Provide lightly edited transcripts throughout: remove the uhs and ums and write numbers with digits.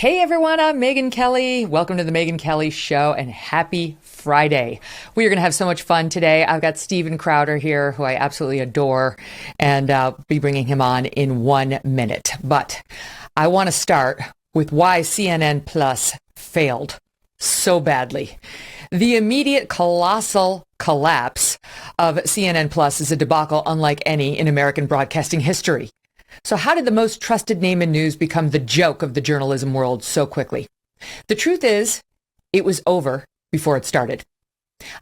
Hey everyone, I'm Megyn Kelly. Welcome to the Megyn Kelly Show and happy Friday. We are going to have so much fun today. I've got Steven Crowder here, who I absolutely adore, and I'll be bringing him on in 1 minute. But I want to start with why CNN Plus failed so badly. The immediate colossal collapse of CNN Plus is a debacle unlike any in American broadcasting history. So how did the most trusted name in news become the joke of the journalism world so quickly? The truth is, it was over before it started.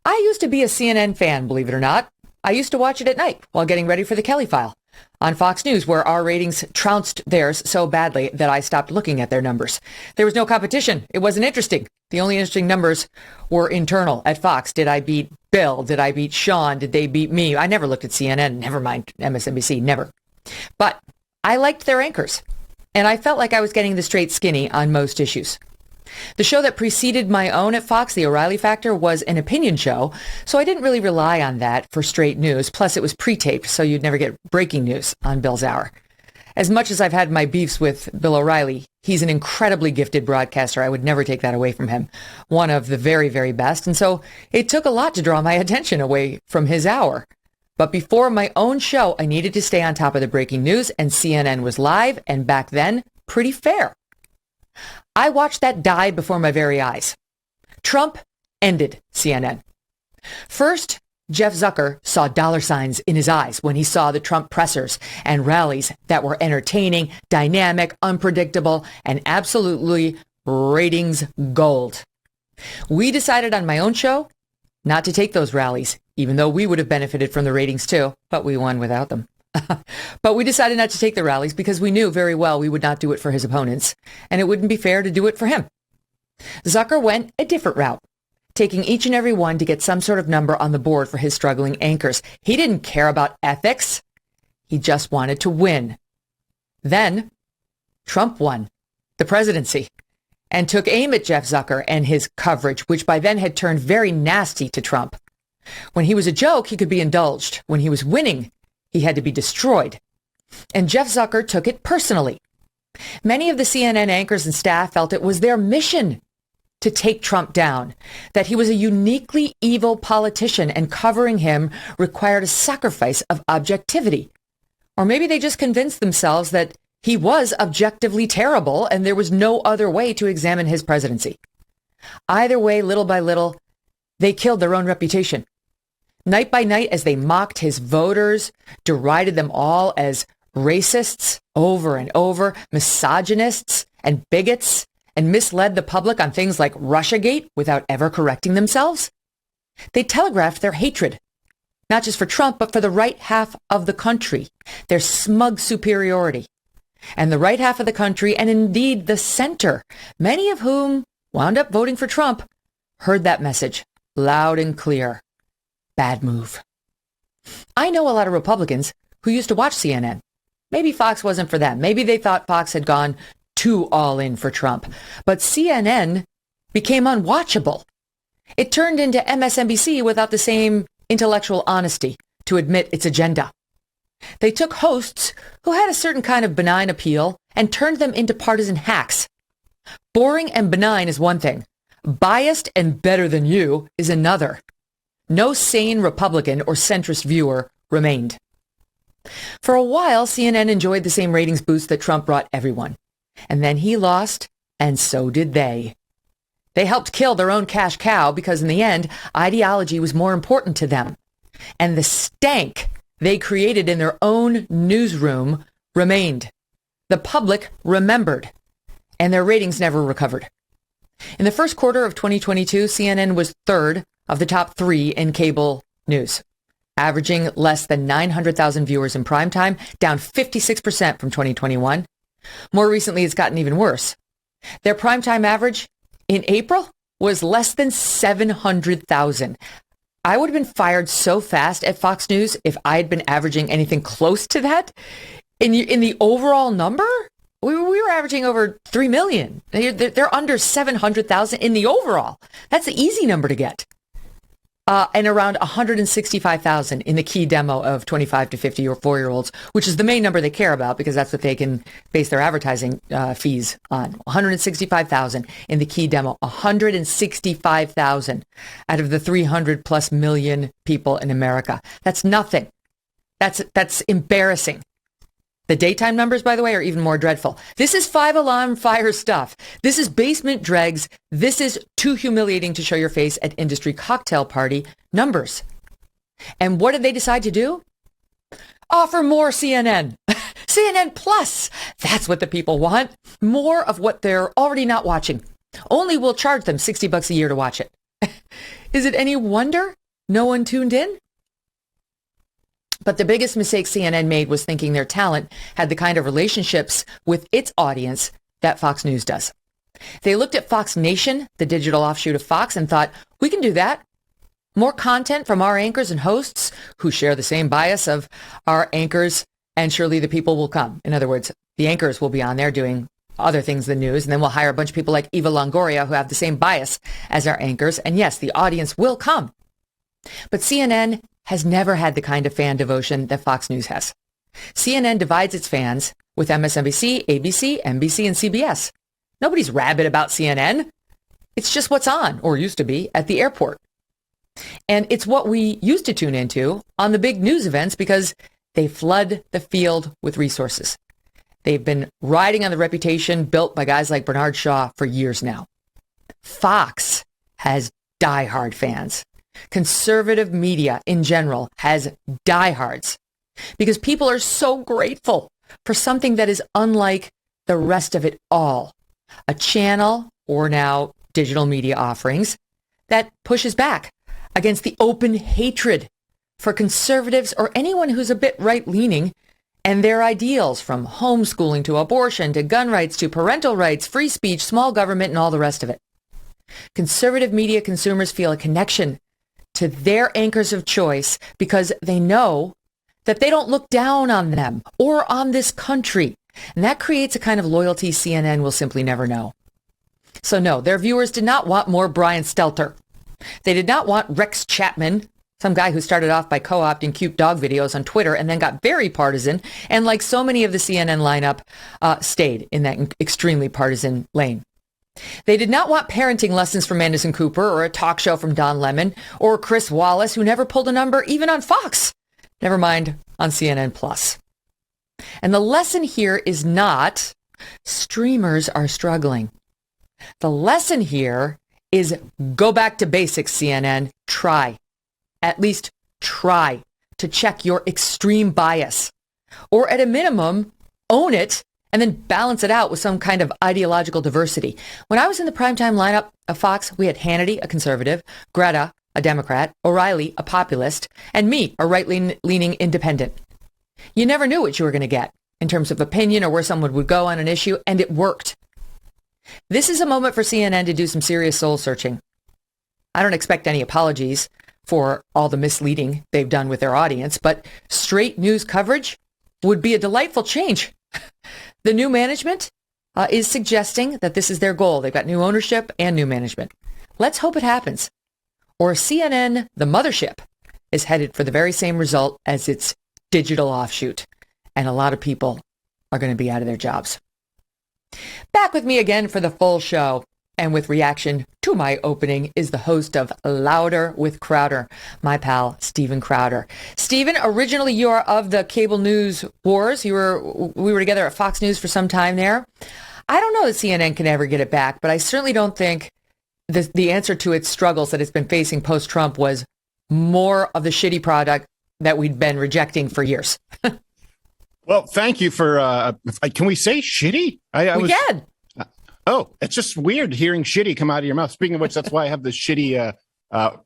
I used to be a CNN fan, believe it or not. I used to watch it at night while getting ready for the Kelly File on Fox News, where our ratings trounced theirs so badly that I stopped looking at their numbers. There was no competition. It wasn't interesting. The only interesting numbers were internal at Fox. Did I beat Bill? Did I beat Sean? Did they beat me? I never looked at CNN, never mind MSNBC, never. But I liked their anchors, and I felt like I was getting the straight skinny on most issues. The show that preceded my own at Fox, The O'Reilly Factor, was an opinion show, so I didn't really rely on that for straight news. Plus, it was pre-taped, so you'd never get breaking news on Bill's Hour. As much as I've had my beefs with Bill O'Reilly, he's an incredibly gifted broadcaster. I would never take that away from him. One of the very, very best. And so it took a lot to draw my attention away from his hour. But before my own show, I needed to stay on top of the breaking news, and CNN was live, and back then, pretty fair. I watched that die before my very eyes. Trump ended CNN. First, Jeff Zucker saw dollar signs in his eyes when he saw the Trump pressers and rallies that were entertaining, dynamic, unpredictable, and absolutely ratings gold. We decided on my own show not to take those rallies, even though we would have benefited from the ratings too, but we won without them. But we decided not to take the rallies because we knew very well we would not do it for his opponents, and it wouldn't be fair to do it for him. Zucker went a different route, taking each and every one to get some sort of number on the board for his struggling anchors. He didn't care about ethics. He just wanted to win. Then Trump won the presidency and took aim at Jeff Zucker and his coverage, which by then had turned very nasty to Trump. When he was a joke, he could be indulged. When he was winning, he had to be destroyed. And Jeff Zucker took it personally. Many of the CNN anchors and staff felt it was their mission to take Trump down, that he was a uniquely evil politician and covering him required a sacrifice of objectivity. Or maybe they just convinced themselves that he was objectively terrible and there was no other way to examine his presidency. Either way, little by little, they killed their own reputation. Night by night, as they mocked his voters, derided them all as racists over and over, misogynists and bigots, and misled the public on things like Russiagate without ever correcting themselves. They telegraphed their hatred, not just for Trump, but for the right half of the country, their smug superiority. And the right half of the country, and indeed the center, many of whom wound up voting for Trump, heard that message loud and clear. Bad move. I know a lot of Republicans who used to watch CNN. Maybe Fox wasn't for them. Maybe they thought Fox had gone too all in for Trump. But CNN became unwatchable. It turned into MSNBC without the same intellectual honesty to admit its agenda. They took hosts who had a certain kind of benign appeal and turned them into partisan hacks. Boring and benign is one thing. Biased and better than you is another. No sane Republican or centrist viewer remained. For a while, CNN enjoyed the same ratings boost that Trump brought everyone. And then he lost, and so did they. They helped kill their own cash cow because in the end, ideology was more important to them. And the stank they created in their own newsroom remained. The public remembered, and their ratings never recovered. In the first quarter of 2022, CNN was third of the top three in cable news, averaging less than 900,000 viewers in primetime, down 56% from 2021. More recently, it's gotten even worse. Their primetime average in April was less than 700,000. I would have been fired so fast at Fox News if I had been averaging anything close to that. In the overall number, we were averaging over 3 million. They're under 700,000 in the overall. That's the easy number to get. and around 165,000 in the key demo of 25 to 54-year-olds, which is the main number they care about because that's what they can base their advertising fees on. 165,000 in the key demo, 165,000 out of the 300 plus million people in America. That's nothing. That's embarrassing. The daytime numbers, by the way, are even more dreadful. This is 5-alarm fire stuff. This is basement dregs. This is too humiliating to show your face at industry cocktail party numbers. And what did they decide to do? Offer more CNN. CNN Plus. That's what the people want. More of what they're already not watching. Only we'll charge them $60 a year to watch it. Is it any wonder no one tuned in? But the biggest mistake CNN made was thinking their talent had the kind of relationships with its audience that Fox News does. They looked at Fox Nation, the digital offshoot of Fox, and thought, we can do that. More content from our anchors and hosts who share the same bias of our anchors, and surely the people will come. In other words, the anchors will be on there doing other things than news, and then we'll hire a bunch of people like Eva Longoria who have the same bias as our anchors. And yes, the audience will come. But CNN has never had the kind of fan devotion that Fox News has. CNN divides its fans with MSNBC, ABC, NBC, and CBS. Nobody's rabid about CNN. It's just what's on, or used to be, at the airport. And it's what we used to tune into on the big news events because they flood the field with resources. They've been riding on the reputation built by guys like Bernard Shaw for years now. Fox has diehard fans. Conservative media in general has diehards because people are so grateful for something that is unlike the rest of it all. A channel, or now digital media offerings, that pushes back against the open hatred for conservatives or anyone who's a bit right-leaning and their ideals, from homeschooling to abortion to gun rights to parental rights, free speech, small government, and all the rest of it. Conservative media consumers feel a connection to their anchors of choice because they know that they don't look down on them or on this country. And that creates a kind of loyalty CNN will simply never know. So no, their viewers did not want more Brian Stelter. They did not want Rex Chapman, some guy who started off by co-opting cute dog videos on Twitter and then got very partisan, and like so many of the CNN lineup, stayed in that extremely partisan lane. They did not want parenting lessons from Anderson Cooper or a talk show from Don Lemon or Chris Wallace, who never pulled a number even on Fox, never mind on CNN Plus. And the lesson here is not streamers are struggling. The lesson here is go back to basics, CNN. Try, at least try to check your extreme bias, or at a minimum, own it and then balance it out with some kind of ideological diversity. When I was in the primetime lineup of Fox, we had Hannity, a conservative, Greta, a Democrat, O'Reilly, a populist, and me, a right-leaning independent. You never knew what you were going to get in terms of opinion or where someone would go on an issue, and it worked. This is a moment for CNN to do some serious soul searching. I don't expect any apologies for all the misleading they've done with their audience, but straight news coverage would be a delightful change. The new management is suggesting that this is their goal. They've got new ownership and new management. Let's hope it happens. Or CNN, the mothership, is headed for the very same result as its digital offshoot. And a lot of people are going to be out of their jobs. Back with me again for the full show and with reaction to my opening is the host of Louder with Crowder, my pal, Steven Crowder. Steven, originally you are of the cable news wars. We were together at Fox News for some time there. I don't know that CNN can ever get it back, but I certainly don't think the answer to its struggles that it's been facing post-Trump was more of the shitty product that we'd been rejecting for years. Well, thank you for, can we say shitty? We can. Oh, it's just weird hearing shitty come out of your mouth. Speaking of which, that's why I have this shitty,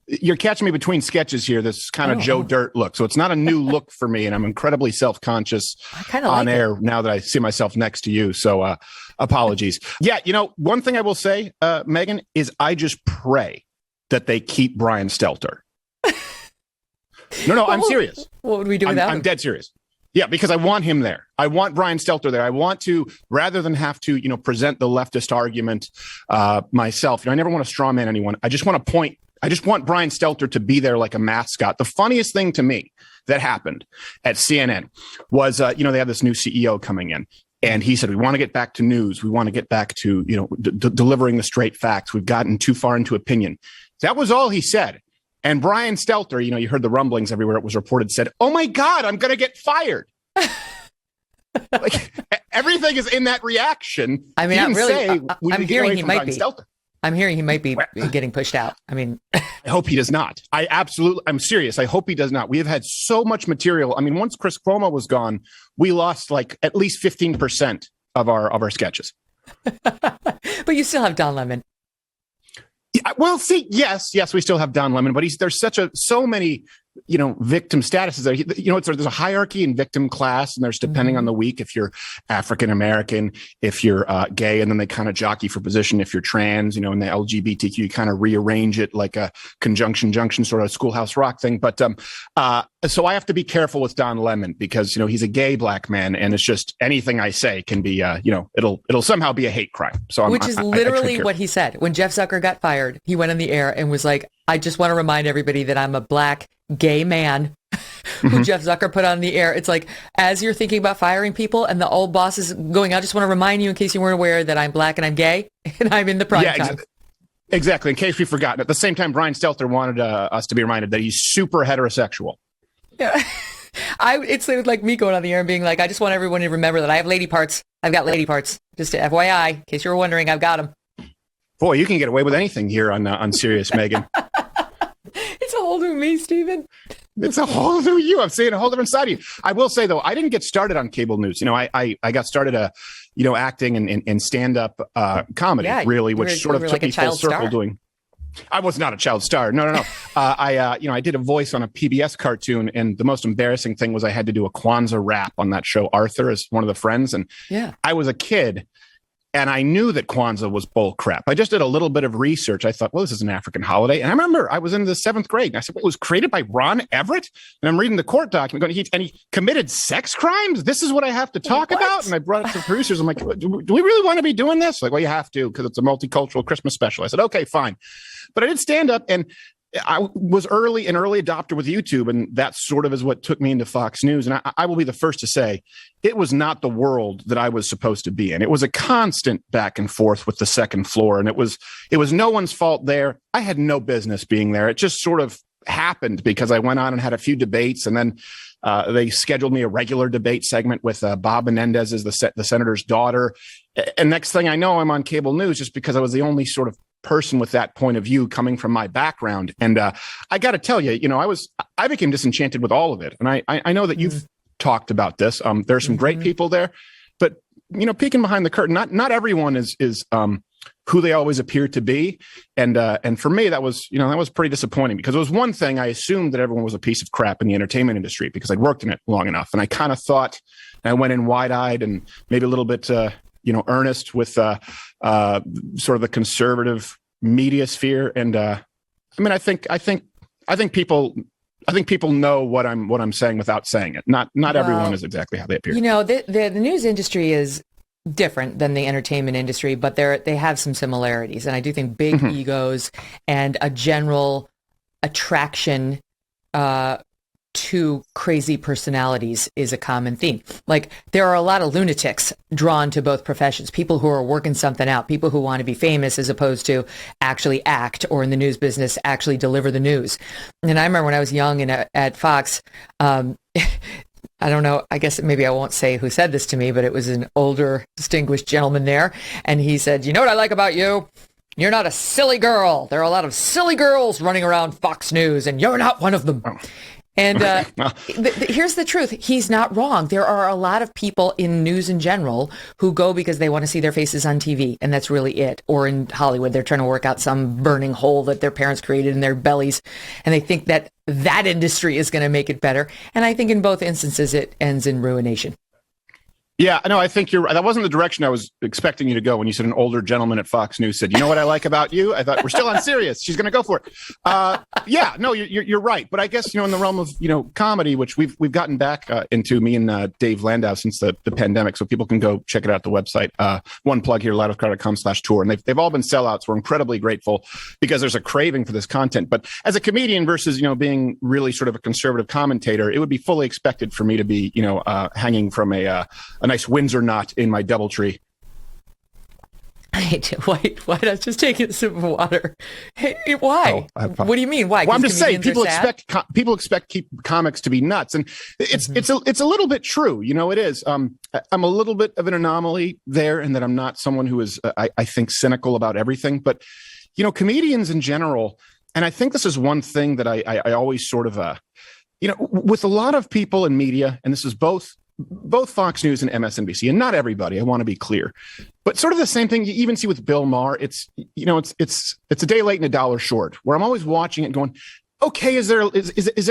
you're catching me between sketches here, this kind of Joe Dirt look. So it's not a new look for me, and I'm incredibly self-conscious on air now that I see myself next to you. So apologies. Yeah, one thing I will say, Megyn, is I just pray that they keep Brian Stelter. No, I'm serious. What would we do without him? I'm dead serious. Yeah, because I want him there. I want Brian Stelter there. I want to, rather than have to, present the leftist argument myself. I never want to straw man anyone. I just want to point I just want Brian Stelter to be there like a mascot. The funniest thing to me that happened at CNN was, they have this new CEO coming in. And he said, we want to get back to news. We want to get back to, delivering the straight facts. We've gotten too far into opinion. That was all he said. And Brian Stelter, you heard the rumblings everywhere it was reported, said, oh, my God, I'm going to get fired. Like, everything is in that reaction. I mean, I'm hearing he might be. Stelter. I'm hearing he might be getting pushed out. I mean, I hope he does not. I'm serious. I hope he does not. We have had so much material. I mean, once Chris Cuomo was gone, we lost like at least 15% of our sketches. But you still have Don Lemon. Yeah, well, see, yes, we still have Don Lemon, but there's so many, victim statuses there. There's a hierarchy in victim class, and there's depending on the week, if you're African American, if you're gay, and then they kind of jockey for position. If you're trans, in the LGBTQ, you kind of rearrange it like a conjunction junction sort of Schoolhouse Rock thing. But so I have to be careful with Don Lemon because he's a gay black man, and it's just anything I say can be it'll somehow be a hate crime. So which is literally what he said when Jeff Zucker got fired. He went on the air and was like, I just want to remind everybody that I'm a black gay man who Jeff Zucker put on the air. It's like, as you're thinking about firing people and the old boss is going, I just want to remind you in case you weren't aware that I'm black and I'm gay and I'm in the prime time. Exactly. In case we've forgotten. At the same time, Brian Stelter wanted us to be reminded that he's super heterosexual. Yeah. It's like me going on the air and being like, I just want everyone to remember that I have lady parts. I've got lady parts. Just FYI, in case you were wondering, I've got them. Boy, you can get away with anything here on Sirius, Megyn. It's a whole new me, Stephen. It's a whole new you. I'm seeing a whole different side of you. I will say, though, I didn't get started on cable news. I got started, acting and stand-up comedy, really, which sort of took me full circle doing. I was not a child star. No. I did a voice on a PBS cartoon, and the most embarrassing thing was I had to do a Kwanzaa rap on that show, Arthur, as one of the friends. And I was a kid. And I knew that Kwanzaa was bull crap. I just did a little bit of research. I thought, well, this is an African holiday. And I remember I was in the 7th grade. And I said, well, it was created by Ron Everett. And I'm reading the court document going, and he committed sex crimes? This is what I have to talk about? And I brought it to the producers. I'm like, do we really want to be doing this? Like, well, you have to because it's a multicultural Christmas special. I said, okay, fine. But I did stand up, and I was an early adopter with YouTube, and that sort of is what took me into Fox News. And I will be the first to say it was not the world that I was supposed to be in. It was a constant back and forth with the second floor, and it was no one's fault there. I had no business being there. It just sort of happened because I went on and had a few debates, and then they scheduled me a regular debate segment with Bob Menendez as the senator's daughter. And next thing I know, I'm on cable news just because I was the only sort of person with that point of view coming from my background. And I got to tell you, I became disenchanted with all of it. And I know that you've talked about this. There are some great people there, but peeking behind the curtain, not everyone is who they always appear to be. And for me, that was pretty disappointing because it was one thing I assumed that everyone was a piece of crap in the entertainment industry because I'd worked in it long enough. And I kind of thought, and I went in wide-eyed and maybe a little bit, earnest with sort of the conservative media sphere. And I think people know what I'm saying without saying it. Not everyone is exactly how they appear. The news industry is different than the entertainment industry, but they have some similarities. And I do think big egos and a general attraction to crazy personalities is a common theme. Like, there are a lot of lunatics drawn to both professions, people who are working something out, people who want to be famous as opposed to actually act, or in the news business, actually deliver the news. And I remember when I was young and at Fox, I don't know, I guess maybe I won't say who said this to me, but it was an older, distinguished gentleman there. And he said, you know what I like about you? You're not a silly girl. There are a lot of silly girls running around Fox News, and you're not one of them. Oh. And here's the truth. He's not wrong. There are a lot of people in news in general who go because they want to see their faces on TV, and that's really it. Or in Hollywood, they're trying to work out some burning hole that their parents created in their bellies, and they think that industry is going to make it better. And I think in both instances, it ends in ruination. Yeah, no, I think you're right. That wasn't the direction I was expecting you to go when you said an older gentleman at Fox News said, "You know what I like about you?" I thought we're still on Sirius. She's going to go for it. Yeah, no, you're right. But I guess in the realm of comedy, which we've gotten back into, me and Dave Landau since the pandemic, so people can go check it out at the website. One plug here, loudwithcrowd.com/tour, and they've all been sellouts. We're incredibly grateful because there's a craving for this content. But as a comedian versus being really sort of a conservative commentator, it would be fully expected for me to be hanging from a nice Windsor knot in my DoubleTree. Why not just take a sip of water? Hey, why? What do you mean? Why? Well, I'm just saying people expect comics to be nuts, and it's a little bit true. It is. I'm a little bit of an anomaly there, in that I'm not someone who is I think cynical about everything, but comedians in general, and I think this is one thing that I always sort of with a lot of people in media, and this is both Fox News and MSNBC, and not everybody, I want to be clear, but sort of the same thing you even see with Bill Maher. It's a day late and a dollar short, where I'm always watching it going, okay, is there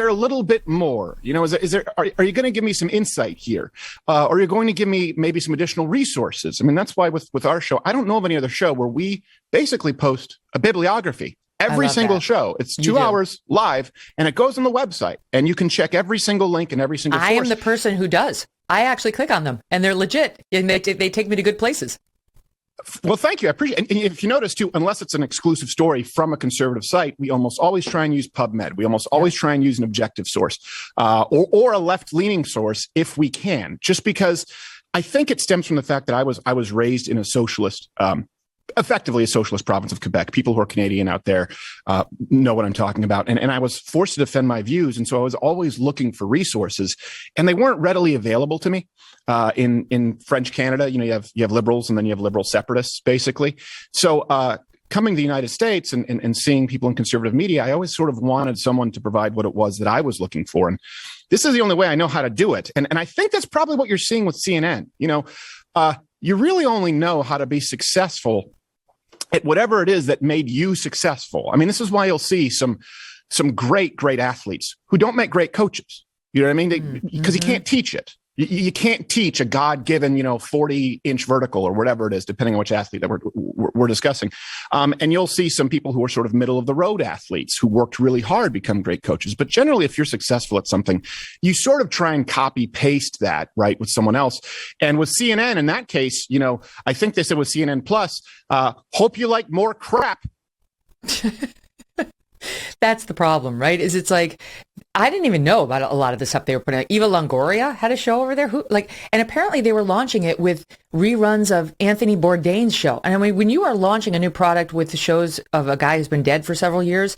a little bit more? Are you going to give me some insight here? Or are you going to give me maybe some additional resources? I mean, that's why with our show, I don't know of any other show where we basically post a bibliography. Every single show. It's 2 hours live, and it goes on the website, and you can check every single link and every single source. I am the person who does. I actually click on them, and they're legit, and they take me to good places. Well, thank you. I appreciate it. And if you notice, too, unless it's an exclusive story from a conservative site, we almost always try and use PubMed. We almost always try and use an objective source or a left-leaning source if we can, just because I think it stems from the fact that I was raised in a socialist effectively a socialist province of Quebec. People who are Canadian out there know what I'm talking about. And I was forced to defend my views. And so I was always looking for resources, and they weren't readily available to me. In French Canada, you have liberals, and then you have liberal separatists, basically. So coming to the United States and seeing people in conservative media, I always sort of wanted someone to provide what it was that I was looking for. And this is the only way I know how to do it. And I think that's probably what you're seeing with CNN. You really only know how to be successful at whatever it is that made you successful. I mean, this is why you'll see some great athletes who don't make great coaches. You know what I mean? Because you can't teach it. You can't teach a God-given, 40-inch vertical or whatever it is, depending on which athlete that we're discussing. And you'll see some people who are sort of middle-of-the-road athletes who worked really hard become great coaches. But generally, if you're successful at something, you sort of try and copy-paste that, right, with someone else. And with CNN, in that case, I think they said with CNN Plus, hope you like more crap. That's the problem, right? It's like, I didn't even know about a lot of the stuff they were putting out. Eva Longoria had a show over there, and apparently they were launching it with reruns of Anthony Bourdain's show. And I mean, when you are launching a new product with the shows of a guy who's been dead for several years,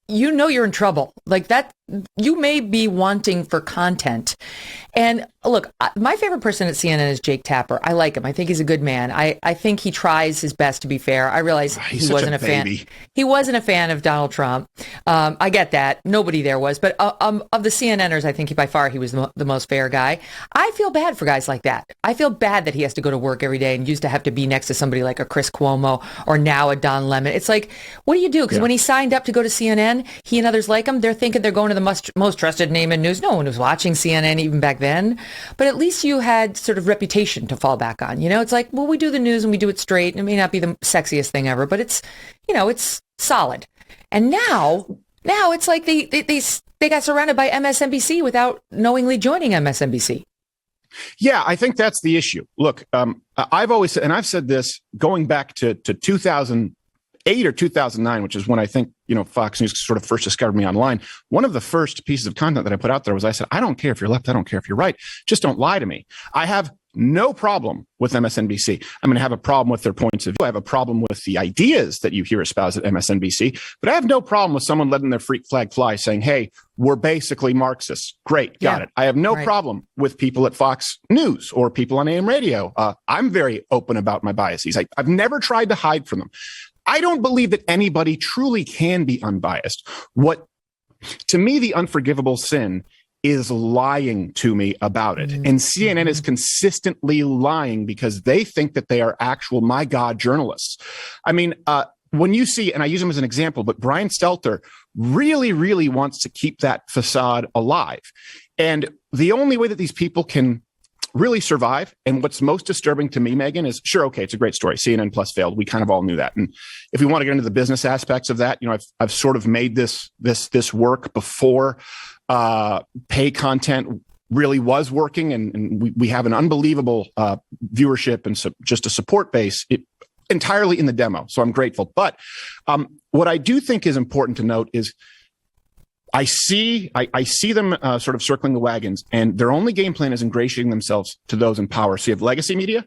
you're in trouble. Like that, you may be wanting for content. And look, my favorite person at CNN is Jake Tapper. I like him. I think he's a good man. I think he tries his best to be fair. I realize he wasn't a fan. He wasn't a fan of Donald Trump. I get that. Nobody there was. But of the CNNers, I think by far he was the most fair guy. I feel bad for guys like that. I feel bad that he has to go to work every day and used to have to be next to somebody like a Chris Cuomo or now a Don Lemon. It's like, what do you do? Because when he signed up to go to CNN, he and others like him, they're thinking they're going to the most trusted name in news. No one was watching CNN even back then. But at least you had sort of reputation to fall back on. It's like, well, we do the news and we do it straight. And it may not be the sexiest thing ever, but it's, it's solid. And now it's like they got surrounded by MSNBC without knowingly joining MSNBC. Yeah, I think that's the issue. Look, I've always said, and I've said this going back to 2008 or 2009, which is when I think, Fox News sort of first discovered me online. One of the first pieces of content that I put out there was I said, I don't care if you're left. I don't care if you're right. Just don't lie to me. I have no problem with MSNBC. I'm going to have a problem with their points of view. I have a problem with the ideas that you hear espoused at MSNBC, but I have no problem with someone letting their freak flag fly saying, hey, we're basically Marxists. Great. Got it. I have no problem with people at Fox News or people on AM radio. I'm very open about my biases. I've never tried to hide from them. I don't believe that anybody truly can be unbiased. To me, the unforgivable sin is lying to me about it. And CNN is consistently lying because they think that they are actual, my God, journalists. I mean, when you see, and I use him as an example, but Brian Stelter really, really wants to keep that facade alive. And the only way that these people can really survive. And what's most disturbing to me, Megyn, is sure, okay, it's a great story. CNN Plus failed. We kind of all knew that. And if we want to get into the business aspects of that, I've sort of made this work before pay content really was working, and we have an unbelievable viewership and just a support base entirely in the demo. So I'm grateful. But what I do think is important to note is I see them sort of circling the wagons, and their only game plan is ingratiating themselves to those in power. So you have legacy media.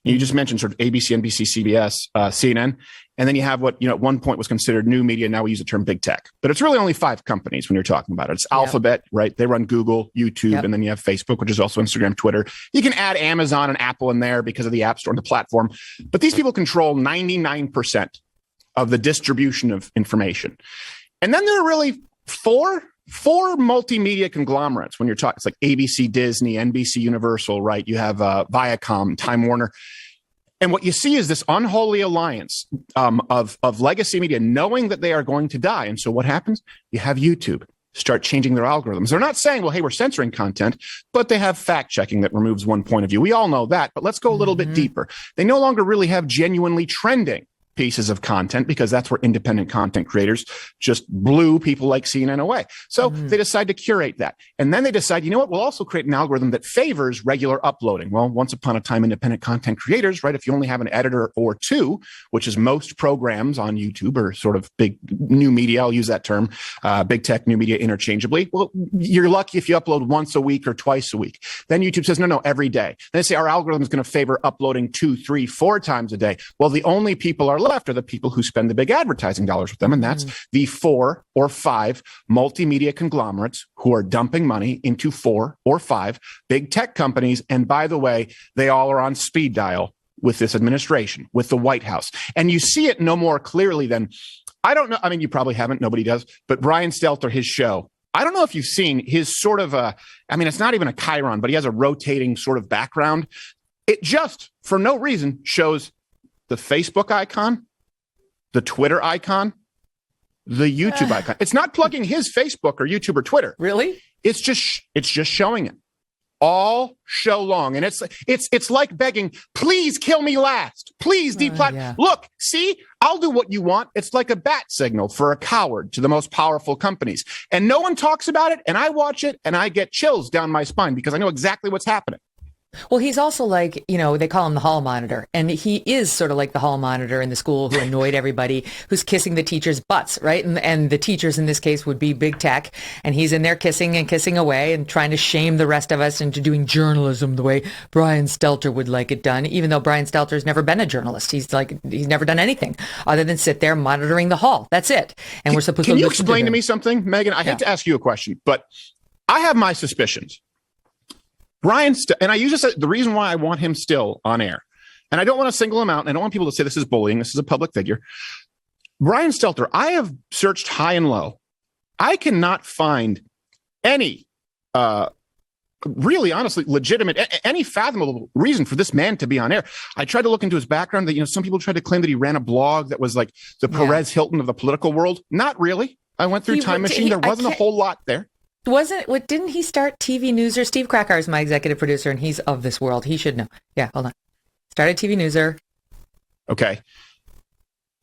You just mentioned sort of ABC, NBC, CBS, CNN. And then you have what, at one point was considered new media. Now we use the term big tech. But it's really only 5 companies when you're talking about it. It's Alphabet, right? They run Google, YouTube, and then you have Facebook, which is also Instagram, Twitter. You can add Amazon and Apple in there because of the App Store and the platform. But these people control 99% of the distribution of information. And then there are really four multimedia conglomerates when you're talking. It's like ABC, Disney, NBC, Universal, right? You have Viacom, Time Warner. And what you see is this unholy alliance of legacy media knowing that they are going to die. And so what happens? You have YouTube start changing their algorithms. They're not saying, well, hey, we're censoring content, but they have fact checking that removes one point of view. We all know that, but let's go a little bit deeper. They no longer really have genuinely trending pieces of content because that's where independent content creators just blew people like CNN away. So they decide to curate that. And then they decide, you know what, we'll also create an algorithm that favors regular uploading. Well, once upon a time, independent content creators, right? If you only have an editor or 2, which is most programs on YouTube or sort of big new media, I'll use that term, big tech, new media interchangeably. Well, you're lucky if you upload once a week or twice a week. Then YouTube says, no, every day. Then they say our algorithm is going to favor uploading 2, 3, 4 times a day. Well, the only people are left are the people who spend the big advertising dollars with them. And that's the 4 or 5 multimedia conglomerates who are dumping money into 4 or 5 big tech companies. And by the way, they all are on speed dial with this administration, with the White House. And you see it no more clearly than, I don't know. I mean, you probably haven't, nobody does, but Brian Stelter, his show, I don't know if you've seen his sort of it's not even a chyron, but he has a rotating sort of background. It just, for no reason, shows the Facebook icon, the Twitter icon, the YouTube icon. It's not plugging his Facebook or YouTube or Twitter. Really? It's just showing it all show long. And it's like begging, please kill me last. Please deplatform. Look, see, I'll do what you want. It's like a bat signal for a coward to the most powerful companies. And no one talks about it. And I watch it and I get chills down my spine because I know exactly what's happening. Well, he's also like, they call him the hall monitor. And he is sort of like the hall monitor in the school who annoyed everybody, who's kissing the teachers' butts, right? And the teachers in this case would be big tech. And he's in there kissing away and trying to shame the rest of us into doing journalism the way Brian Stelter would like it done, even though Brian Stelter's never been a journalist. He's never done anything other than sit there monitoring the hall. That's it. And we're supposed to Can you explain to me something, Megyn? I hate to ask you a question, but I have my suspicions. Brian, and I usually say the reason why I want him still on air, and I don't want to single him out, and I don't want people to say this is bullying, this is a public figure. Brian Stelter, I have searched high and low. I cannot find any, really, honestly, legitimate, any fathomable reason for this man to be on air. I tried to look into his background. That some people tried to claim that he ran a blog that was like the Perez Hilton of the political world. Not really. I went through Time Machine. There wasn't a whole lot there. Didn't he start TV Newser? Steve Krakauer is my executive producer, and he's of this world. He should know. Yeah, hold on. Started TV Newser. Okay.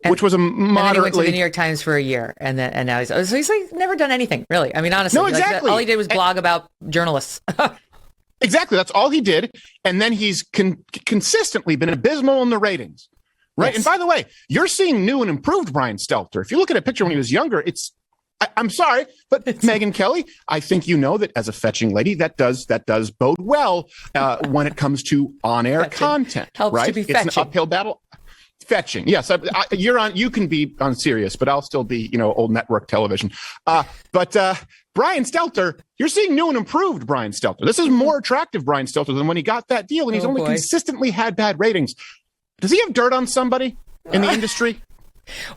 Which was a moderately... And then he went to the New York Times for a year, and now he's like never done anything, really. I mean, honestly. No, exactly. All he did was blog about journalists. Exactly. That's all he did. And then he's consistently been abysmal in the ratings. Right? Yes. And by the way, you're seeing new and improved Brian Stelter. If you look at a picture when he was younger, I'm sorry, but Megyn Kelly, I think you know that as a fetching lady, that does bode well when it comes to on-air content. Helps right? To be fetching. It's an uphill battle. Fetching, yes. You're on. You can be on Sirius, but I'll still be, old network television. But Brian Stelter, you're seeing new and improved Brian Stelter. This is more attractive Brian Stelter than when he got that deal, and he's only consistently had bad ratings. Does he have dirt on somebody in the industry?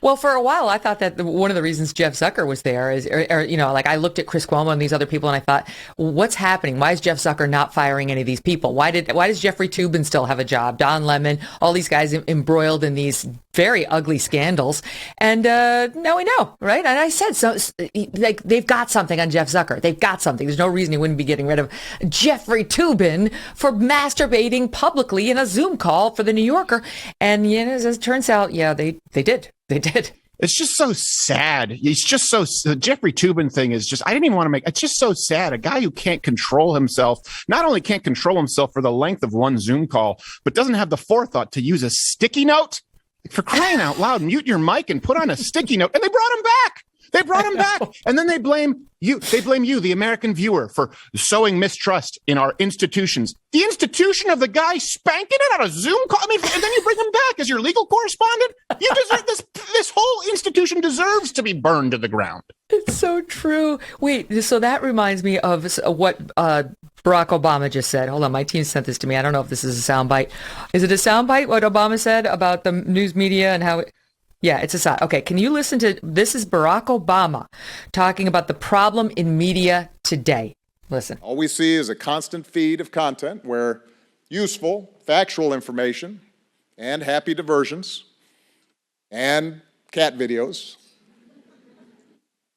Well, for a while, I thought that one of the reasons Jeff Zucker was there is, like I looked at Chris Cuomo and these other people and I thought, what's happening? Why is Jeff Zucker not firing any of these people? Why does Jeffrey Toobin still have a job? Don Lemon, all these guys embroiled in these very ugly scandals. And now we know, right? And I said, so like they've got something on Jeff Zucker. They've got something. There's no reason he wouldn't be getting rid of Jeffrey Toobin for masturbating publicly in a Zoom call for the New Yorker. And as it turns out, yeah, they did. They did. It's just so sad. It's just the Jeffrey Toobin thing is just, I didn't even want to make, it's just so sad. A guy who can't control himself, not only can't control himself for the length of one Zoom call, but doesn't have the forethought to use a sticky note. For crying out loud, mute your mic and put on a sticky note. And they brought him back. They brought him back. And then they blame you. They blame you, the American viewer, for sowing mistrust in our institutions. The institution of the guy spanking it on a Zoom call. I mean, and then you bring him back as your legal correspondent. You deserve this. This whole institution deserves to be burned to the ground. It's so true. Wait, so that reminds me of what Barack Obama just said. Hold on, my team sent this to me. I don't know if this is a soundbite. Is it a soundbite, what Obama said about the news media and how yeah, it's a side. Okay, can you listen to this? Is Barack Obama talking about the problem in media today. Listen. All we see is a constant feed of content where useful, factual information and happy diversions and cat videos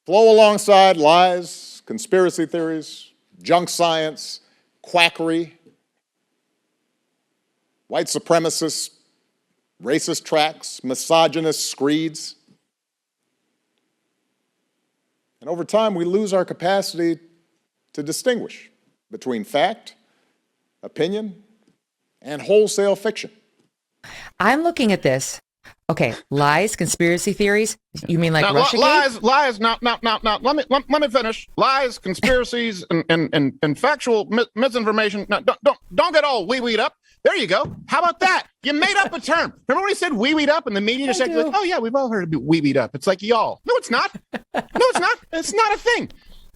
flow alongside lies, conspiracy theories, junk science, quackery, white supremacists, racist tracks, misogynist screeds. And over time, we lose our capacity to distinguish between fact, opinion, and wholesale fiction. I'm looking at this. Okay, lies, conspiracy theories. You mean like Russiagate? Lies. Not. Let me finish. Lies, conspiracies, and factual misinformation. No, don't get all wee-weed up. There you go. How about that? You made up a term. Remember when he said wee-weed up and the media just said, like, oh, yeah, we've all heard of wee-weed up. It's like, y'all. No, it's not. No, it's not. It's not a thing.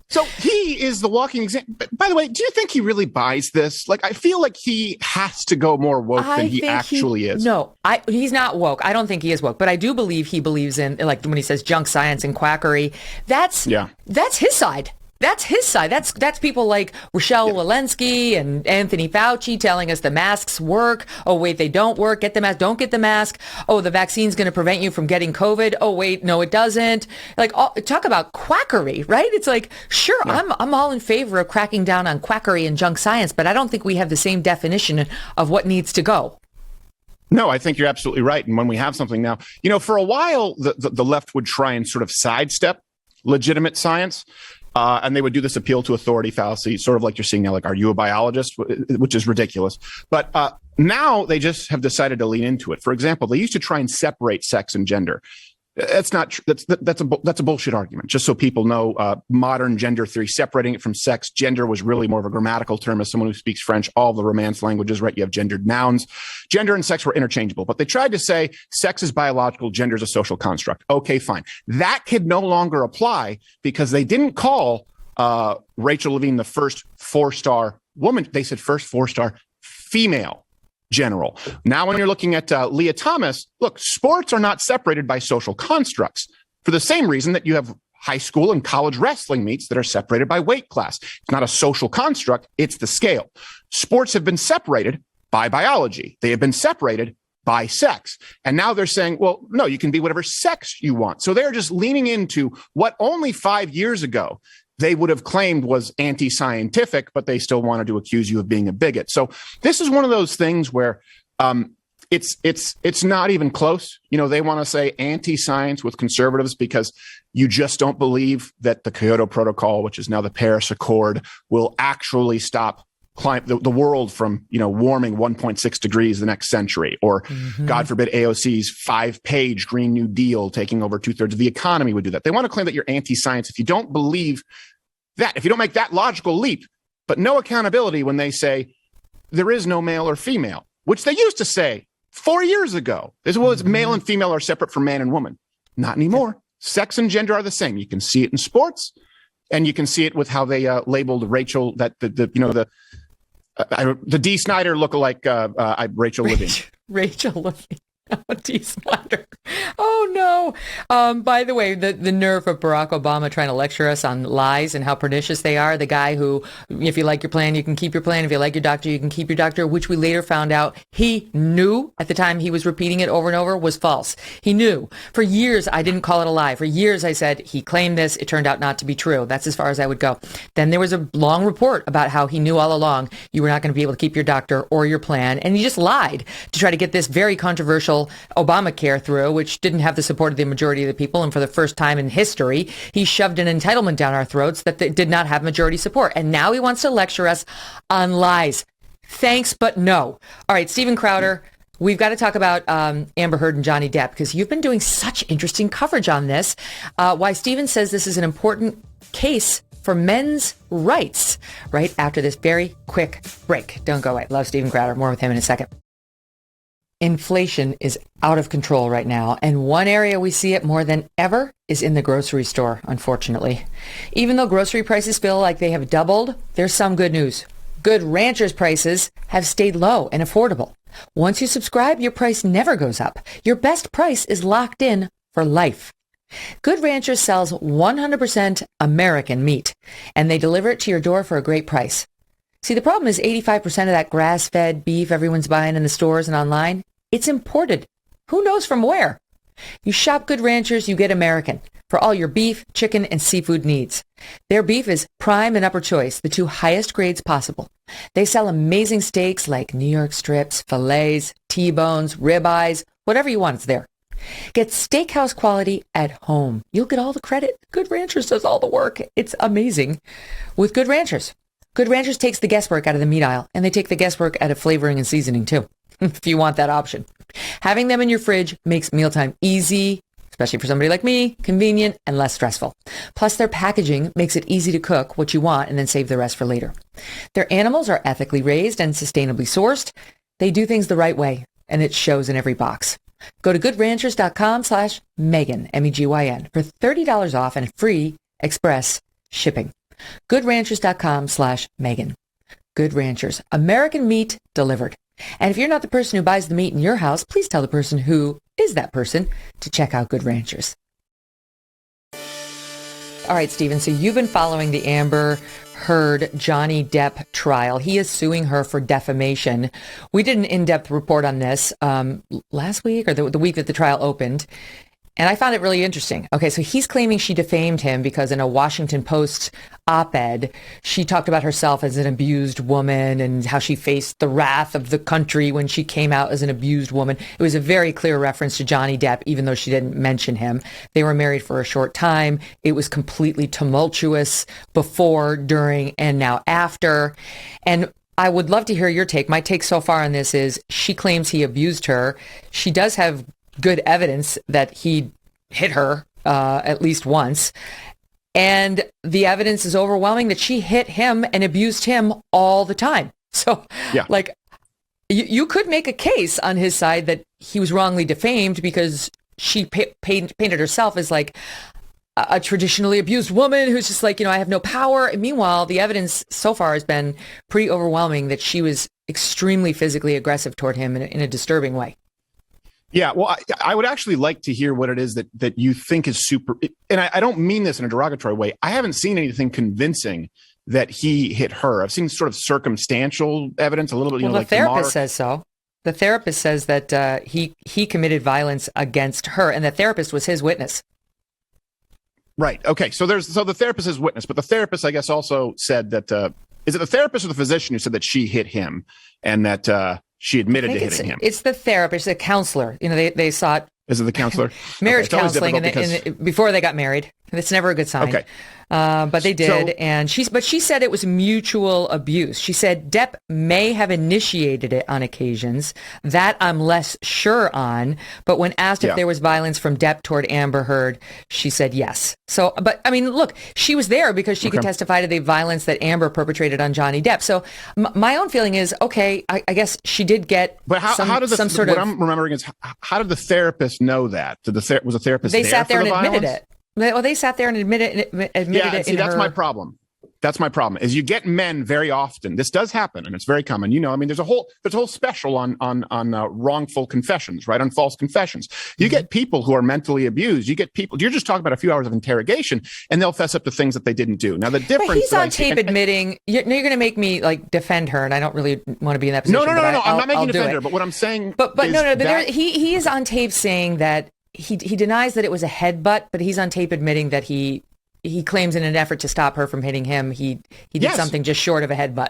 So he is the walking example. By the way, do you think he really buys this? Like, I feel like he has to go more woke than he actually is. No, he's not woke. I don't think he is woke, but I do believe he believes in, like, when he says junk science and quackery. That's his side. That's his side. That's people like Rochelle Walensky and Anthony Fauci telling us the masks work. Oh, wait, they don't work. Get the mask. Don't get the mask. Oh, the vaccine's going to prevent you from getting COVID. Oh, wait, no, it doesn't. Like, talk about quackery, right? It's like, sure, I'm all in favor of cracking down on quackery and junk science, but I don't think we have the same definition of what needs to go. No, I think you're absolutely right. And when we have something now, for a while, the left would try and sort of sidestep legitimate science. And they would do this appeal to authority fallacy, sort of like you're seeing now, like, are you a biologist? Which is ridiculous. But now they just have decided to lean into it. For example, they used to try and separate sex and gender. That's not true. That's a bullshit argument. Just so people know, modern gender theory, separating it from sex, gender was really more of a grammatical term. As someone who speaks French, all the Romance languages, right? You have gendered nouns. Gender and sex were interchangeable, but they tried to say sex is biological, gender is a social construct. Okay, fine. That could no longer apply because they didn't call Rachel Levine the first 4-star woman. They said first 4-star female general. Now, when you're looking at Leah Thomas, look, sports are not separated by social constructs for the same reason that you have high school and college wrestling meets that are separated by weight class. It's not a social construct. It's the scale. Sports have been separated by biology. They have been separated by sex. And now they're saying, well, no, you can be whatever sex you want. So they're just leaning into what only 5 years ago they would have claimed was anti-scientific, but they still wanted to accuse you of being a bigot. So this is one of those things where it's not even close. They want to say anti-science with conservatives because you just don't believe that the Kyoto Protocol, which is now the Paris Accord, will actually stop the world from, warming 1.6 degrees the next century, or God forbid AOC's 5-page Green New Deal taking over 2/3 of the economy would do that. They want to claim that you're anti-science if you don't believe that, if you don't make that logical leap, but no accountability when they say there is no male or female, which they used to say 4 years ago. As well as male and female are separate from man and woman. Not anymore. Sex and gender are the same. You can see it in sports, and you can see it with how they labeled Rachel, that the D. Snyder lookalike Rachel Levine. Rachel Levine. Oh, D. Snyder. Oh, no. So, by the way, the nerve of Barack Obama trying to lecture us on lies and how pernicious they are. The guy who, if you like your plan, you can keep your plan. If you like your doctor, you can keep your doctor, which we later found out he knew at the time he was repeating it over and over was false. He knew. For years, I didn't call it a lie. For years, I said he claimed this. It turned out not to be true. That's as far as I would go. Then there was a long report about how he knew all along you were not going to be able to keep your doctor or your plan. And he just lied to try to get this very controversial Obamacare through, which didn't have the support of the majority of the people. And for the first time in history, he shoved an entitlement down our throats that did not have majority support. And now he wants to lecture us on lies. Thanks, but no. All right, Steven Crowder, we've got to talk about Amber Heard and Johnny Depp, because you've been doing such interesting coverage on this. Why Steven says this is an important case for men's rights, right after this very quick break. Don't go away. Love Steven Crowder. More with him in a second. Inflation is out of control right now, and one area we see it more than ever is in the grocery store, unfortunately. Even though grocery prices feel like they have doubled, there's some good news. Good Ranchers prices have stayed low and affordable. Once you subscribe, your price never goes up. Your best price is locked in for life. Good Ranchers sells 100% American meat, and they deliver it to your door for a great price. See, the problem is 85% of that grass-fed beef everyone's buying in the stores and online, it's imported. Who knows from where? You shop Good Ranchers, you get American for all your beef, chicken, and seafood needs. Their beef is prime and upper choice, the two highest grades possible. They sell amazing steaks like New York strips, fillets, T-bones, ribeyes, whatever you want, it's there. Get steakhouse quality at home. You'll get all the credit. Good Ranchers does all the work. It's amazing with Good Ranchers. Good Ranchers takes the guesswork out of the meat aisle, and they take the guesswork out of flavoring and seasoning too, if you want that option. Having them in your fridge makes mealtime easy, especially for somebody like me, convenient, and less stressful. Plus, their packaging makes it easy to cook what you want and then save the rest for later. Their animals are ethically raised and sustainably sourced. They do things the right way, and it shows in every box. Go to goodranchers.com/Megyn, M-E-G-Y-N, for $30 off and free express shipping. Goodranchers.com/Megyn. Good Ranchers, American meat delivered. And if you're not the person who buys the meat in your house, please tell the person who is that person to check out Good Ranchers. All right, Stephen, so you've been following the Amber Heard Johnny Depp trial. He is suing her for defamation. We did an in-depth report on this last week or the week that the trial opened. And I found it really interesting. Okay, so he's claiming she defamed him because in a Washington Post op-ed, she talked about herself as an abused woman and how she faced the wrath of the country when she came out as an abused woman. It was a very clear reference to Johnny Depp, even though she didn't mention him. They were married for a short time. It was completely tumultuous before, during, and now after. And I would love to hear your take. My take so far on this is she claims he abused her. She does have good evidence that he hit her at least once. And the evidence is overwhelming that she hit him and abused him all the time. So, yeah. Like, you could make a case on his side that he was wrongly defamed because she painted herself as like a traditionally abused woman who's just like, I have no power. And meanwhile, the evidence so far has been pretty overwhelming that she was extremely physically aggressive toward him in a disturbing way. Yeah, well, I would actually like to hear what it is that you think is super. And I don't mean this in a derogatory way. I haven't seen anything convincing that he hit her. I've seen sort of circumstantial evidence, a little bit. Well, the therapist says so. The therapist says that he committed violence against her, and the therapist was his witness. Right. Okay. So the therapist is witness, but the therapist, I guess, also said that is it the therapist or the physician who said that she hit him and that she admitted to hitting him? It's the therapist, the counselor. They sought. Is it the counselor? Marriage counseling before they got married. It's never a good sign. Okay. But they did. But she said it was mutual abuse. She said Depp may have initiated it on occasions. That I'm less sure on. But when asked if there was violence from Depp toward Amber Heard, she said yes. So, but I mean, look, she was there because she could testify to the violence that Amber perpetrated on Johnny Depp. So my own feeling is, okay, I guess she did get what I'm remembering is, how did the therapist know that? Was the therapist they there sat there for and the admitted violence? it. Well, they sat there and admitted it. That's my problem. That's my problem. Is you get men very often. This does happen, and it's very common. I mean, there's a whole special on wrongful confessions, right? On false confessions. You get people who are mentally abused. You get people. You're just talking about a few hours of interrogation, and they'll fess up to things that they didn't do. Now, the difference. But he's on tape admitting. You're going to make me like defend her, and I don't really want to be in that position. No. I'm not making you defend her. But what I'm saying. But no. But he is on tape saying that he denies that it was a headbutt, but he's on tape admitting that he claims in an effort to stop her from hitting him, he did something just short of a headbutt.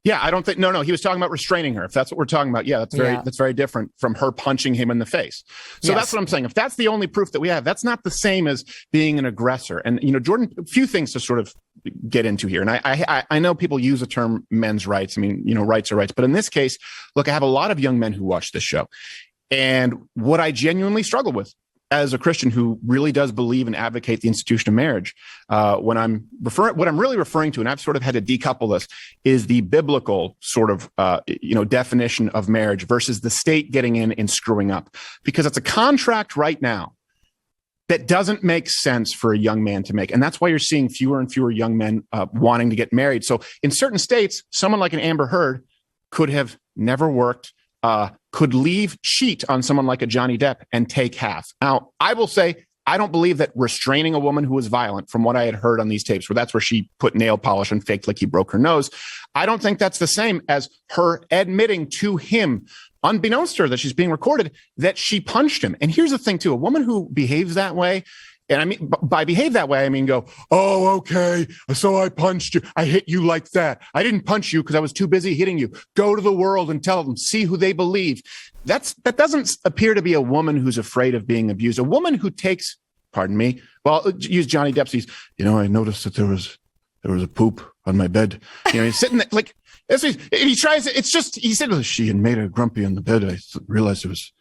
Yeah, I don't think. No. He was talking about restraining her. If that's what we're talking about, that's very different from her punching him in the face. So that's what I'm saying. If that's the only proof that we have, that's not the same as being an aggressor. And Jordan, a few things to sort of get into here. And I know people use the term men's rights. I mean, rights are rights. But in this case, look, I have a lot of young men who watch this show, and what I genuinely struggle with, as a Christian who really does believe and advocate the institution of marriage, what I'm really referring to, and I've sort of had to decouple this, is the biblical sort of, definition of marriage versus the state getting in and screwing up, because it's a contract right now that doesn't make sense for a young man to make. And that's why you're seeing fewer and fewer young men wanting to get married. So in certain states, someone like an Amber Heard could have never worked, could cheat on someone like a Johnny Depp and take half. Now, I will say, I don't believe that restraining a woman who was violent, from what I had heard on these tapes, where that's where she put nail polish and faked like he broke her nose, I don't think that's the same as her admitting to him, unbeknownst to her that she's being recorded, that she punched him. And here's the thing, too. A woman who behaves that way, and I mean, by behave that way, I mean go, oh, okay, so I punched you. I hit you like that. I didn't punch you because I was too busy hitting you. Go to the world and tell them, see who they believe. That doesn't appear to be a woman who's afraid of being abused. A woman who takes, pardon me, well, use Johnny Depp's, I noticed that there was a poop on my bed. He's sitting there like, he tries, it's just, he said, she had made her grumpy on the bed. I realized it was,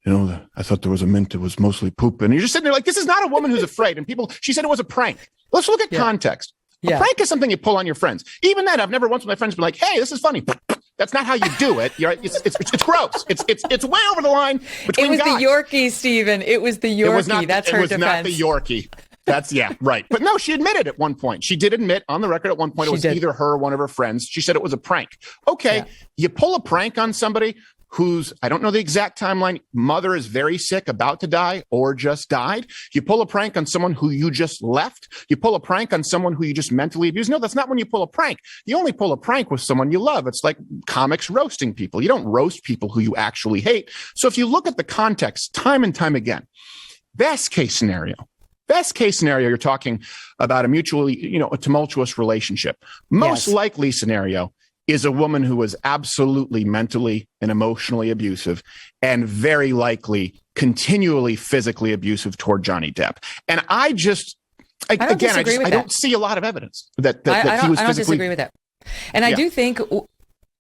I thought there was a mint. It was mostly poop. And you're just sitting there like, this is not a woman who's afraid. And she said it was a prank. Let's look at context. A prank is something you pull on your friends. Even then, I've never once with my friends been like, hey, this is funny. That's not how you do it. It's gross. It's way over the line between guys. It was the Yorkie, Stephen. It was the Yorkie. That's her defense. It was not the Yorkie. That's, right. But no, she admitted at one point. She did admit on the record at one point it was either her or one of her friends. She said it was a prank. Okay, you pull a prank on somebody whose, I don't know the exact timeline, mother is very sick, about to die, or just died. You pull a prank on someone who you just left. You pull a prank on someone who you just mentally abused. No, that's not when you pull a prank. You only pull a prank with someone you love. It's like comics roasting people. You don't roast people who you actually hate. So if you look at the context time and time again, best case scenario, you're talking about a mutually, a tumultuous relationship. Most likely scenario is a woman who was absolutely mentally and emotionally abusive, and very likely continually physically abusive toward Johnny Depp. And I don't see a lot of evidence that he was physically. I don't disagree with that. And I do think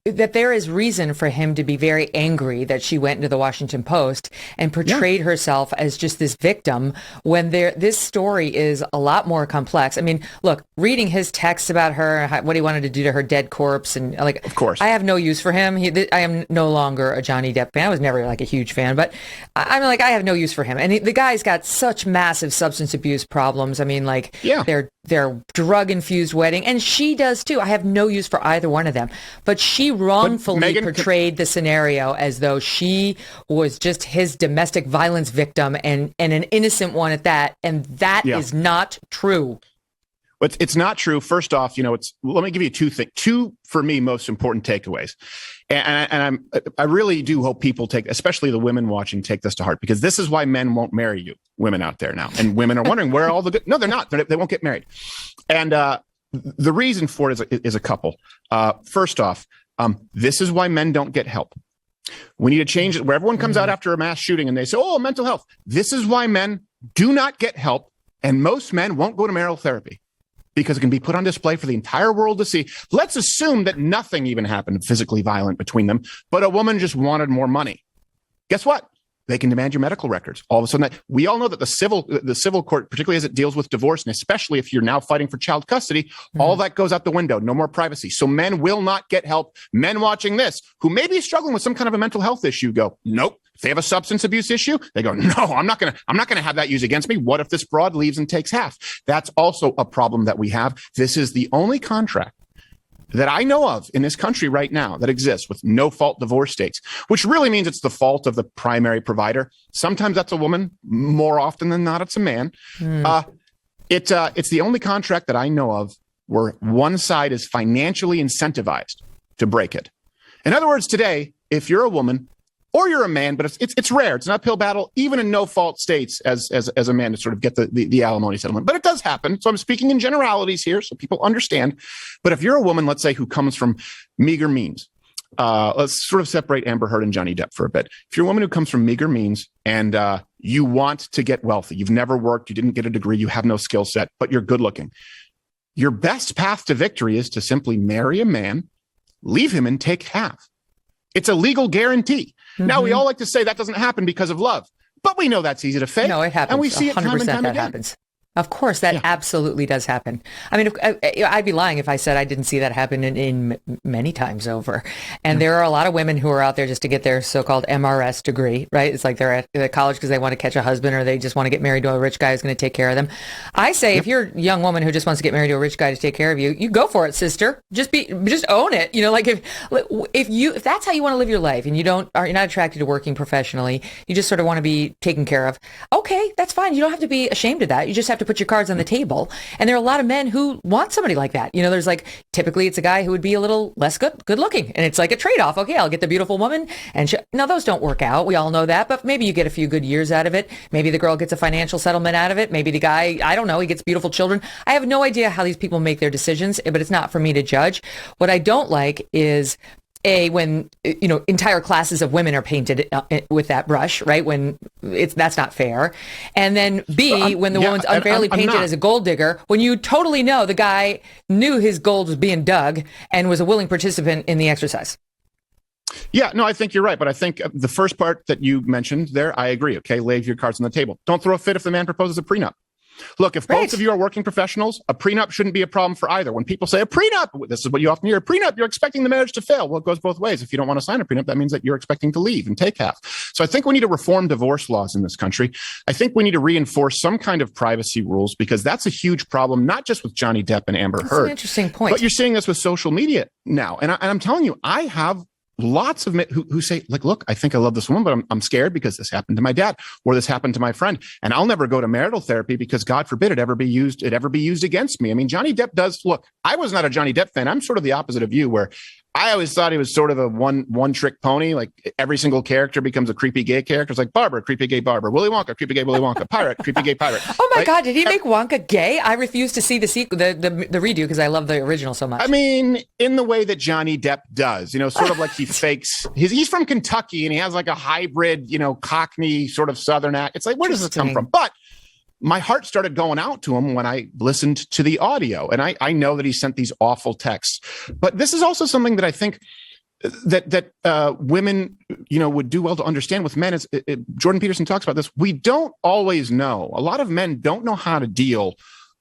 that there is reason for him to be very angry that she went into the Washington Post and portrayed herself as just this victim, when this story is a lot more complex. I mean, look, reading his texts about her, what he wanted to do to her dead corpse, and like, of course, I have no use for him. I am no longer a Johnny Depp fan. I was never like a huge fan, but I'm like, I have no use for him. And the guy's got such massive substance abuse problems. I mean, like, their drug-infused wedding, and she does too. I have no use for either one of them, but she wrongfully portrayed the scenario as though she was just his domestic violence victim, and an innocent one at that, and that is not true. It's not true. First off, let me give you two for me most important takeaways, and I really do hope people especially the women watching, take this to heart, because this is why men won't marry you, women out there now, and women are wondering where all the good. No, they're not. They won't get married, and the reason for it is a couple. First off, this is why men don't get help. We need to change it. Where everyone comes out after a mass shooting and they say, "Oh, mental health." This is why men do not get help, and most men won't go to marital therapy, because it can be put on display for the entire world to see. Let's assume that nothing even happened physically violent between them, but a woman just wanted more money. Guess what? They can demand your medical records. All of a sudden, we all know that the civil court, particularly as it deals with divorce, and especially if you're now fighting for child custody, all that goes out the window. No more privacy. So men will not get help. Men watching this, who may be struggling with some kind of a mental health issue, go, nope. If they have a substance abuse issue, they go, no, I'm not going to have that used against me. What if this broad leaves and takes half? That's also a problem that we have. This is the only contract that I know of in this country right now that exists with no fault divorce states, which really means it's the fault of the primary provider. Sometimes that's a woman. More often than not, it's a man. It's the only contract that I know of where one side is financially incentivized to break it. In other words, today, if you're a woman or you're a man, but it's rare. It's an uphill battle, even in no-fault states as a man to sort of get the alimony settlement. But it does happen. So I'm speaking in generalities here so people understand. But if you're a woman, let's say, who comes from meager means, let's sort of separate Amber Heard and Johnny Depp for a bit. If you're a woman who comes from meager means and you want to get wealthy, you've never worked, you didn't get a degree, you have no skill set, but you're good looking, your best path to victory is to simply marry a man, leave him, and take half. It's a legal guarantee. Now, we all like to say that doesn't happen because of love, but we know that's easy to fake. No, it happens. And we see it time and time that again. happens. Of course, that absolutely does happen. I mean, I'd be lying if I said I didn't see that happen in many times over. And there are a lot of women who are out there just to get their so-called MRS degree, right? It's like they're at college because they want to catch a husband or they just want to get married to a rich guy who's going to take care of them. I say if you're a young woman who just wants to get married to a rich guy to take care of you, you go for it, sister. Just own it. You know, like if that's how you want to live your life and you're not attracted to working professionally, you just sort of want to be taken care of. Okay, that's fine. You don't have to be ashamed of that. You just have to put your cards on the table. And there are a lot of men who want somebody like that. You know, there's typically it's a guy who would be a little less good looking. And it's like a trade-off. Okay, I'll get the beautiful woman. And now those don't work out. We all know that. But maybe you get a few good years out of it. Maybe the girl gets a financial settlement out of it. Maybe the guy, I don't know, he gets beautiful children. I have no idea how these people make their decisions, but it's not for me to judge. What I don't like is when entire classes of women are painted with that brush, right? When that's not fair. And then B, when the woman's unfairly painted as a gold digger, when you totally know the guy knew his gold was being dug and was a willing participant in the exercise. Yeah, no, I think you're right. But I think the first part that you mentioned there, I agree. Okay, lay your cards on the table. Don't throw a fit if the man proposes a prenup. Look, if both of you are working professionals, a prenup shouldn't be a problem for either. When people say a prenup, this is what you often hear, a prenup, you're expecting the marriage to fail. Well, it goes both ways. If you don't want to sign a prenup, that means that you're expecting to leave and take half. So I think we need to reform divorce laws in this country. I think we need to reinforce some kind of privacy rules because that's a huge problem, not just with Johnny Depp and Amber Heard. That's an interesting point. But you're seeing this with social media now. And I'm telling you, I have lots of men who say, like, look, I think I love this woman, but I'm scared because this happened to my dad or this happened to my friend. And I'll never go to marital therapy because God forbid it ever be used against me. I mean, Johnny Depp does look, I was not a Johnny Depp fan. I'm sort of the opposite of you, where I always thought he was sort of a one trick pony. Like every single character becomes a creepy gay character. It's like Barbara, creepy gay Barbara, Willy Wonka, creepy gay Willy Wonka, pirate, creepy gay pirate. Oh my God, did he make Wonka gay? I refuse to see the sequel, the redo, because I love the original so much. I mean, in the way that Johnny Depp does, sort of like he fakes. He's from Kentucky and he has like a hybrid, Cockney sort of Southern act. It's like, where does this come from? But my heart started going out to him when I listened to the audio. And I know that he sent these awful texts. But this is also something that I think that women, would do well to understand with men. Jordan Peterson talks about this. We don't always know. A lot of men don't know how to deal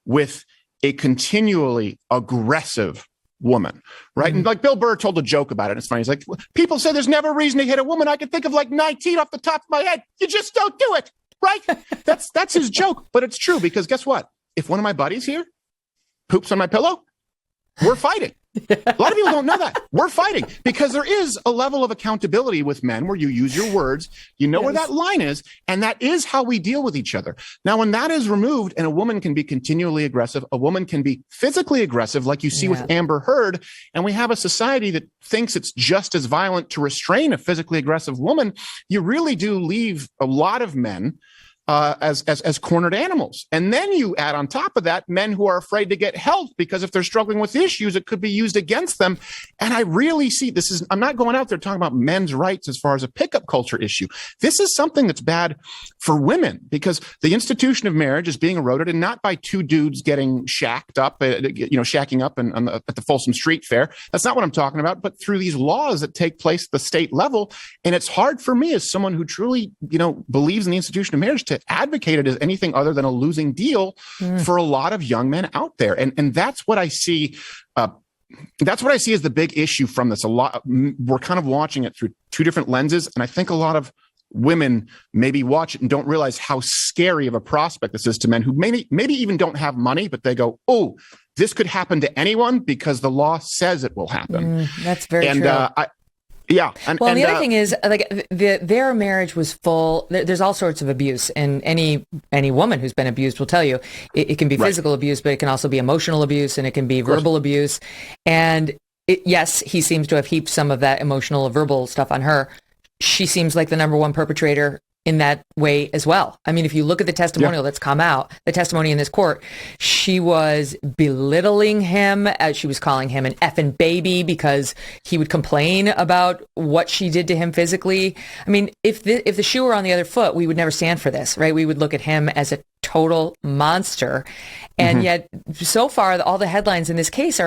with a continually aggressive woman, right? Mm-hmm. And like Bill Burr told a joke about it. It's funny. He's like, people say there's never a reason to hit a woman. I can think of like 19 off the top of my head. You just don't do it. Right? That's his joke, but it's true because guess what? If one of my buddies here poops on my pillow, we're fighting. A lot of people don't know that. We're fighting because there is a level of accountability with men where you use your words, where that line is, and that is how we deal with each other. Now, when that is removed and a woman can be continually aggressive, a woman can be physically aggressive like you see with Amber Heard, and we have a society that thinks it's just as violent to restrain a physically aggressive woman, you really do leave a lot of men as cornered animals. And then you add on top of that men who are afraid to get help because if they're struggling with issues, it could be used against them. And I really see I'm not going out there talking about men's rights as far as a pickup culture issue. This is something that's bad for women because the institution of marriage is being eroded, and not by two dudes getting shacking up at the Folsom Street Fair. That's not what I'm talking about, but through these laws that take place at the state level. And it's hard for me as someone who truly, believes in the institution of marriage to advocate it as anything other than a losing deal for a lot of young men out there. And that's what I see. That's what I see as the big issue from this. We're kind of watching it through two different lenses. And I think a lot of women maybe watch it and don't realize how scary of a prospect this is to men who maybe even don't have money, but they go, oh, this could happen to anyone because the law says it will happen. That's very true. Yeah. Well, the other thing is, like, their marriage was full. There's all sorts of abuse, and any woman who's been abused will tell you it can be physical abuse, but it can also be emotional abuse, and it can be verbal abuse. And yes, he seems to have heaped some of that emotional or verbal stuff on her. She seems like the number one perpetrator in that way as well. I mean, if you look at the testimonial that's come out, the testimony in this court, she was belittling him, as she was calling him an effing baby because he would complain about what she did to him physically. I mean, if the shoe were on the other foot, we would never stand for this, right? We would look at him as a total monster. And yet, so far, all the headlines in this case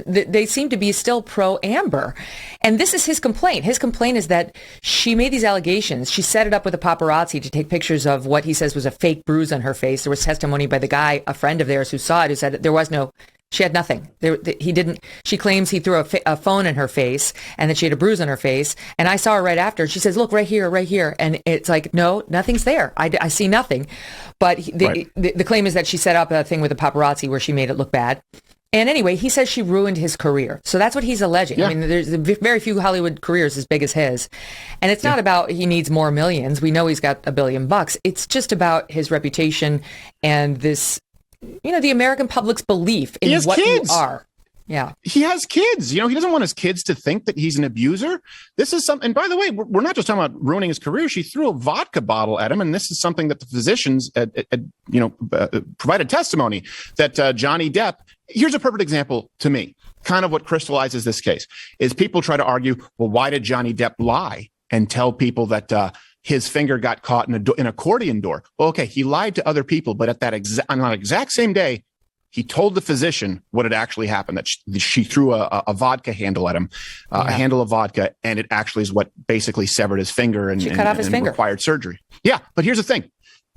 they seem to be still pro-Amber. And this is his complaint. His complaint is that she made these allegations. She set it up with a paparazzi to take pictures of what he says was a fake bruise on her face. There was testimony by the guy, a friend of theirs who saw it, who said she had nothing. She claims he threw a phone in her face and that she had a bruise on her face. And I saw her right after. She says, look, right here. And it's like, no, nothing's there. I see nothing. But the claim is that she set up a thing with a paparazzi where she made it look bad. And anyway, he says she ruined his career. So that's what he's alleging. Yeah. I mean, there's very few Hollywood careers as big as his. And it's not about he needs more millions. We know he's got $1 billion. It's just about his reputation and this, the American public's belief in what you are. Yeah. He has kids. He doesn't want his kids to think that he's an abuser. This is something, and by the way, we're not just talking about ruining his career. She threw a vodka bottle at him. And this is something that the physicians, provided testimony that Johnny Depp, here's a perfect example to me, kind of what crystallizes this case is people try to argue, well, why did Johnny Depp lie and tell people that, his finger got caught in an accordion door? Well, okay. He lied to other people, but on that exact same day, he told the physician what had actually happened, that she threw a vodka handle at him, a handle of vodka, and it actually is what basically severed his finger and cut off his finger. Required surgery. Yeah, but here's the thing.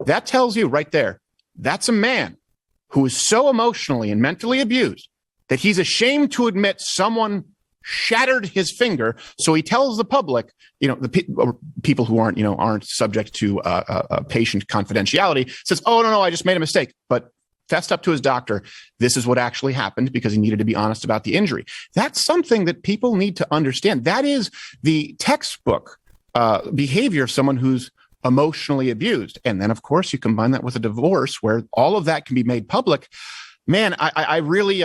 That tells you right there, that's a man who is so emotionally and mentally abused that he's ashamed to admit someone shattered his finger. So he tells the public, the people who aren't subject to patient confidentiality, says, oh, no, I just made a mistake. But fessed up to his doctor, this is what actually happened because he needed to be honest about the injury. That's something that people need to understand. That is the textbook behavior of someone who's emotionally abused. And then, of course, you combine that with a divorce where all of that can be made public. Man, I really,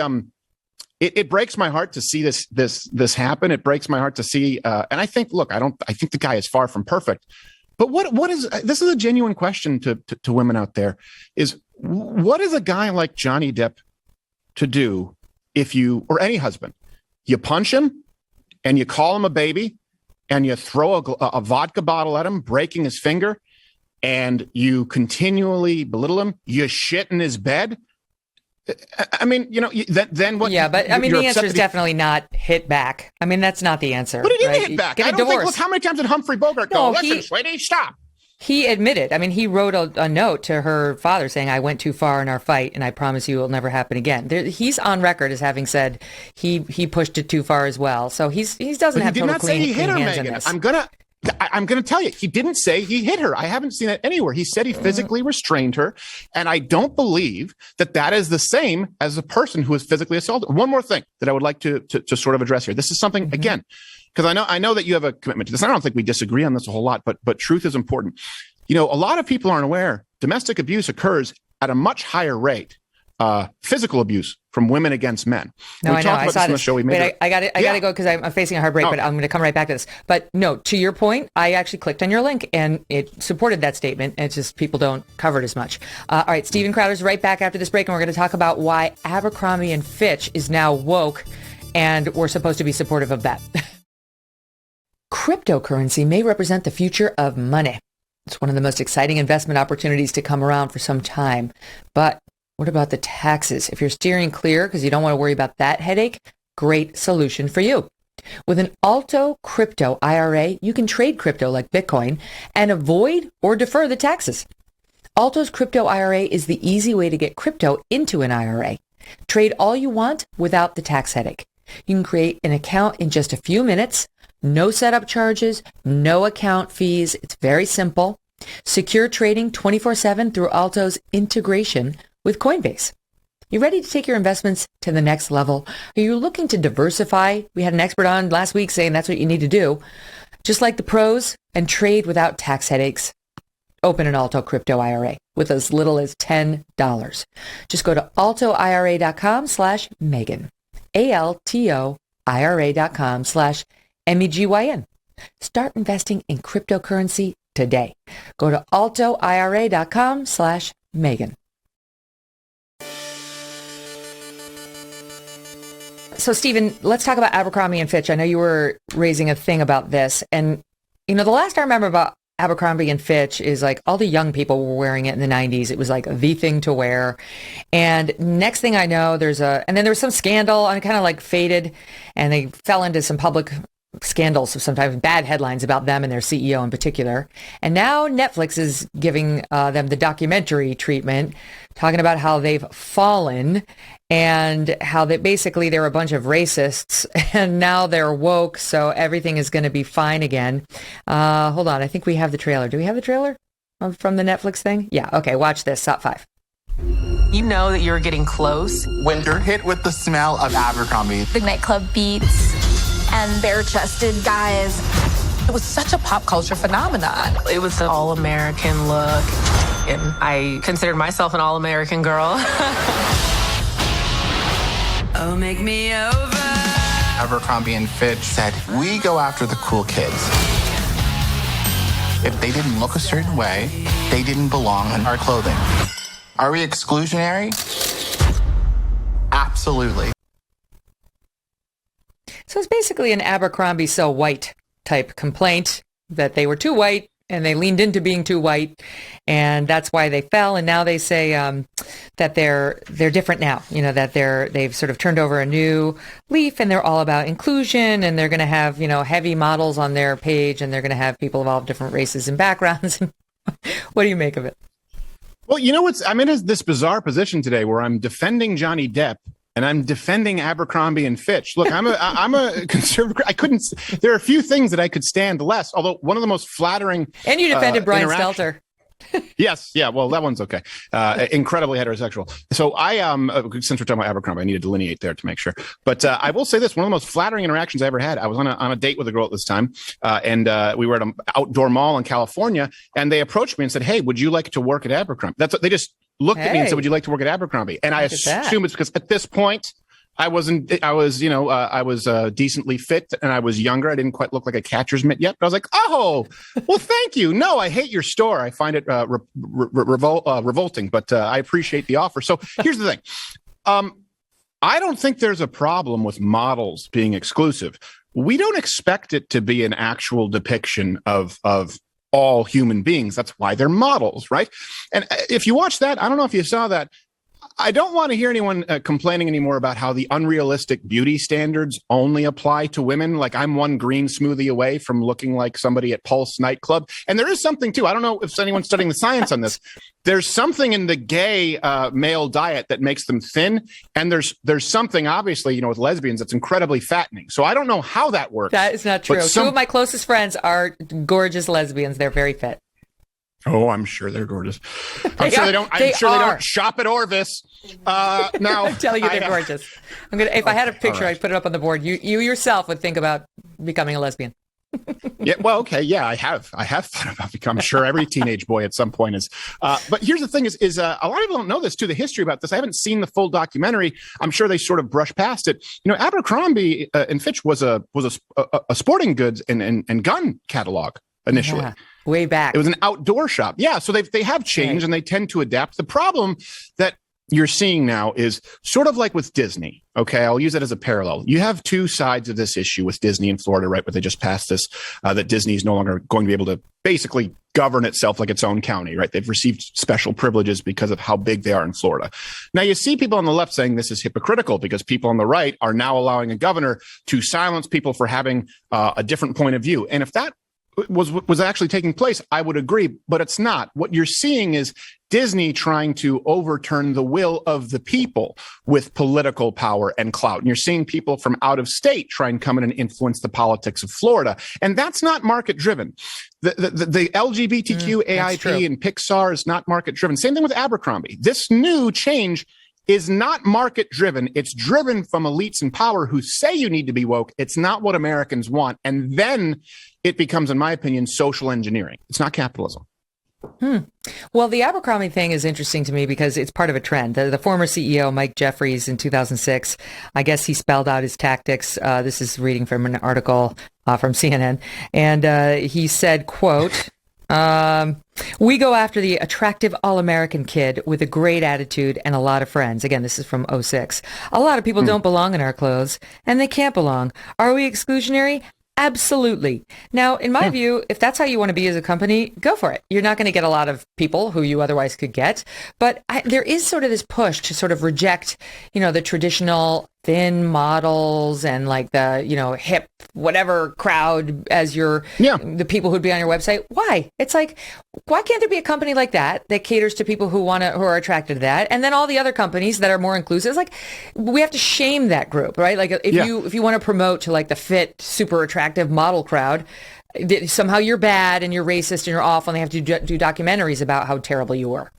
it breaks my heart to see this happen. It breaks my heart to see, and I think, look, I think the guy is far from perfect. But this is a genuine question to women out there, is what is a guy like Johnny Depp to do or any husband, you punch him and you call him a baby and you throw a vodka bottle at him, breaking his finger, and you continually belittle him, you shit in his bed? I mean, then what? Yeah, but I mean, the answer is definitely not hit back. I mean, that's not the answer. But he didn't hit back. I don't think, look, how many times did Humphrey Bogart go, listen, sweetie, stop? He admitted, he wrote a note to her father saying, I went too far in our fight and I promise you it will never happen again. He's on record as having said he pushed it too far as well. So he doesn't have total clean hands in this. I'm going to tell you, he didn't say he hit her. I haven't seen it anywhere. He said he physically restrained her. And I don't believe that is the same as a person who is physically assaulted. One more thing that I would like to sort of address here. This is something, again, because I know that you have a commitment to this. I don't think we disagree on this a whole lot, but truth is important. A lot of people aren't aware domestic abuse occurs at a much higher rate. Physical abuse from women against men. No, I know. I saw this. Show we made. I got to go because I'm facing a hard break, but I'm going to come right back to this. But no, to your point, I actually clicked on your link and it supported that statement. It's just people don't cover it as much. All right, Steven Crowder's right back after this break, and we're going to talk about why Abercrombie and Fitch is now woke, and we're supposed to be supportive of that. Cryptocurrency may represent the future of money. It's one of the most exciting investment opportunities to come around for some time, but what about the taxes? If you're steering clear because you don't want to worry about that headache, great solution for you. With an Alto Crypto IRA, you can trade crypto like Bitcoin and avoid or defer the taxes. Alto's Crypto IRA is the easy way to get crypto into an IRA. Trade all you want without the tax headache. You can create an account in just a few minutes. No setup charges, no account fees. It's very simple. Secure trading 24/7 through Alto's integration with Coinbase. You ready to take your investments to the next level? Are you looking to diversify? We had an expert on last week saying that's what you need to do. Just like the pros, and trade without tax headaches. Open an Alto crypto IRA with as little as $10. Just go to altoira.com/Megyn. ALTOIRA.com/MEGYN. Start investing in cryptocurrency today. Go to altoira.com/Megyn. So, Stephen, let's talk about Abercrombie and Fitch. I know you were raising a thing about this. And, you know, the last I remember about Abercrombie and Fitch is like all the young people were wearing it in the 90s. It was like the thing to wear. And next thing I know, and then there was some scandal and it kind of like faded and they fell into some public scandals of sometimes bad headlines about them and their CEO in particular. And now Netflix is giving them the documentary treatment, talking about how they've fallen and how they basically they're a bunch of racists and now they're woke. So everything is going to be fine again. Hold on. I think we have the trailer. Do we have the trailer from the Netflix thing? Yeah. Okay. Watch this. Top 5. You know that you're getting close. When you're hit with the smell of Abercrombie. The nightclub beats and bare-chested guys. It was such a pop culture phenomenon. It was an all-American look, and I considered myself an all-American girl. Oh, make me over. Abercrombie and Fitch said, we go after the cool kids. If they didn't look a certain way, they didn't belong in our clothing. Are we exclusionary? Absolutely. So it's basically an Abercrombie so white type complaint that they were too white and they leaned into being too white and that's why they fell. And now they say that they're different now, you know, that they've sort of turned over a new leaf and they're all about inclusion and they're going to have, you know, heavy models on their page and they're going to have people of all different races and backgrounds. What do you make of it? Well, you know I'm in this bizarre position today where I'm defending Johnny Depp and I'm defending Abercrombie and Fitch. Look, I'm a conservative. There are a few things that I could stand less. Although one of the most flattering and you defended Brian Stelter. Yes, yeah. Well, that one's okay. Incredibly heterosexual. So since we're talking about Abercrombie, I need to delineate there to make sure. But I will say this: one of the most flattering interactions I ever had. I was on a date with a girl at this time, and we were at an outdoor mall in California, and they approached me and said, "Hey, would you like to work at Abercrombie?" They just looked at me and said, "Would you like to work at Abercrombie?" And I assume it's because at this point I was decently fit and I was younger. I didn't quite look like a catcher's mitt yet, but I was like, "Oh, well, thank you. No, I hate your store. I find it revolting, but I appreciate the offer." So here's the thing. I don't think there's a problem with models being exclusive. We don't expect it to be an actual depiction of all human beings. That's why they're models, right? And if you watch that, I don't know if you saw that. I don't want to hear anyone complaining anymore about how the unrealistic beauty standards only apply to women. Like I'm one green smoothie away from looking like somebody at Pulse nightclub. And there is something too. I don't know if anyone's studying the science on this. There's something in the gay male diet that makes them thin. And there's something obviously, with lesbians that's incredibly fattening. So I don't know how that works. That is not true. Two of my closest friends are gorgeous lesbians. They're very fit. Oh, I'm sure they're gorgeous. I'm sure they don't shop at Orvis. Now I'm telling you, they're gorgeous. If I had a picture, I'd put it up on the board. You yourself would think about becoming a lesbian. Yeah, well, okay, yeah, I have thought about becoming. I'm sure every teenage boy at some point is. But here's the thing: is a lot of people don't know this too. The history about this. I haven't seen the full documentary. I'm sure they sort of brushed past it. Abercrombie and Fitch was a sporting goods and gun catalog initially. Yeah. Way back. It was an outdoor shop. Yeah. So they have changed and they tend to adapt. The problem that you're seeing now is sort of like with Disney. Okay. I'll use that as a parallel. You have two sides of this issue with Disney in Florida, right? Where they just passed this, that Disney is no longer going to be able to basically govern itself like its own county, right? They've received special privileges because of how big they are in Florida. Now you see people on the left saying this is hypocritical because people on the right are now allowing a governor to silence people for having a different point of view. And if that was actually taking place, I would agree, but it's not. What you're seeing is Disney trying to overturn the will of the people with political power and clout. And you're seeing people from out of state try and come in and influence the politics of Florida. And that's not market driven. The LGBTQ AIP and Pixar is not market driven. Same thing with Abercrombie. This new change is not market driven. It's driven from elites in power who say you need to be woke. It's not what Americans want. And then it becomes, in my opinion, social engineering. It's not capitalism. Well, the Abercrombie thing is interesting to me because it's part of a trend. The former CEO, Mike Jeffries, in 2006, I guess he spelled out his tactics. This is reading from an article from CNN. And he said, quote, we go after the attractive all-American kid with a great attitude and a lot of friends. Again, this is from '06. A lot of people don't belong in our clothes, and they can't belong. Are we exclusionary? Absolutely. Now, in my view, if that's how you want to be as a company, go for it. You're not going to get a lot of people who you otherwise could get. But there is sort of this push to sort of reject, the traditional thin models and like the, hip, whatever crowd as the people who'd be on your website. Why? It's like, why can't there be a company like that caters to people who are attracted to that? And then all the other companies that are more inclusive, it's like, we have to shame that group, right? Like if you want to promote to like the fit, super attractive model crowd, somehow you're bad and you're racist and you're awful and they have to do documentaries about how terrible you were.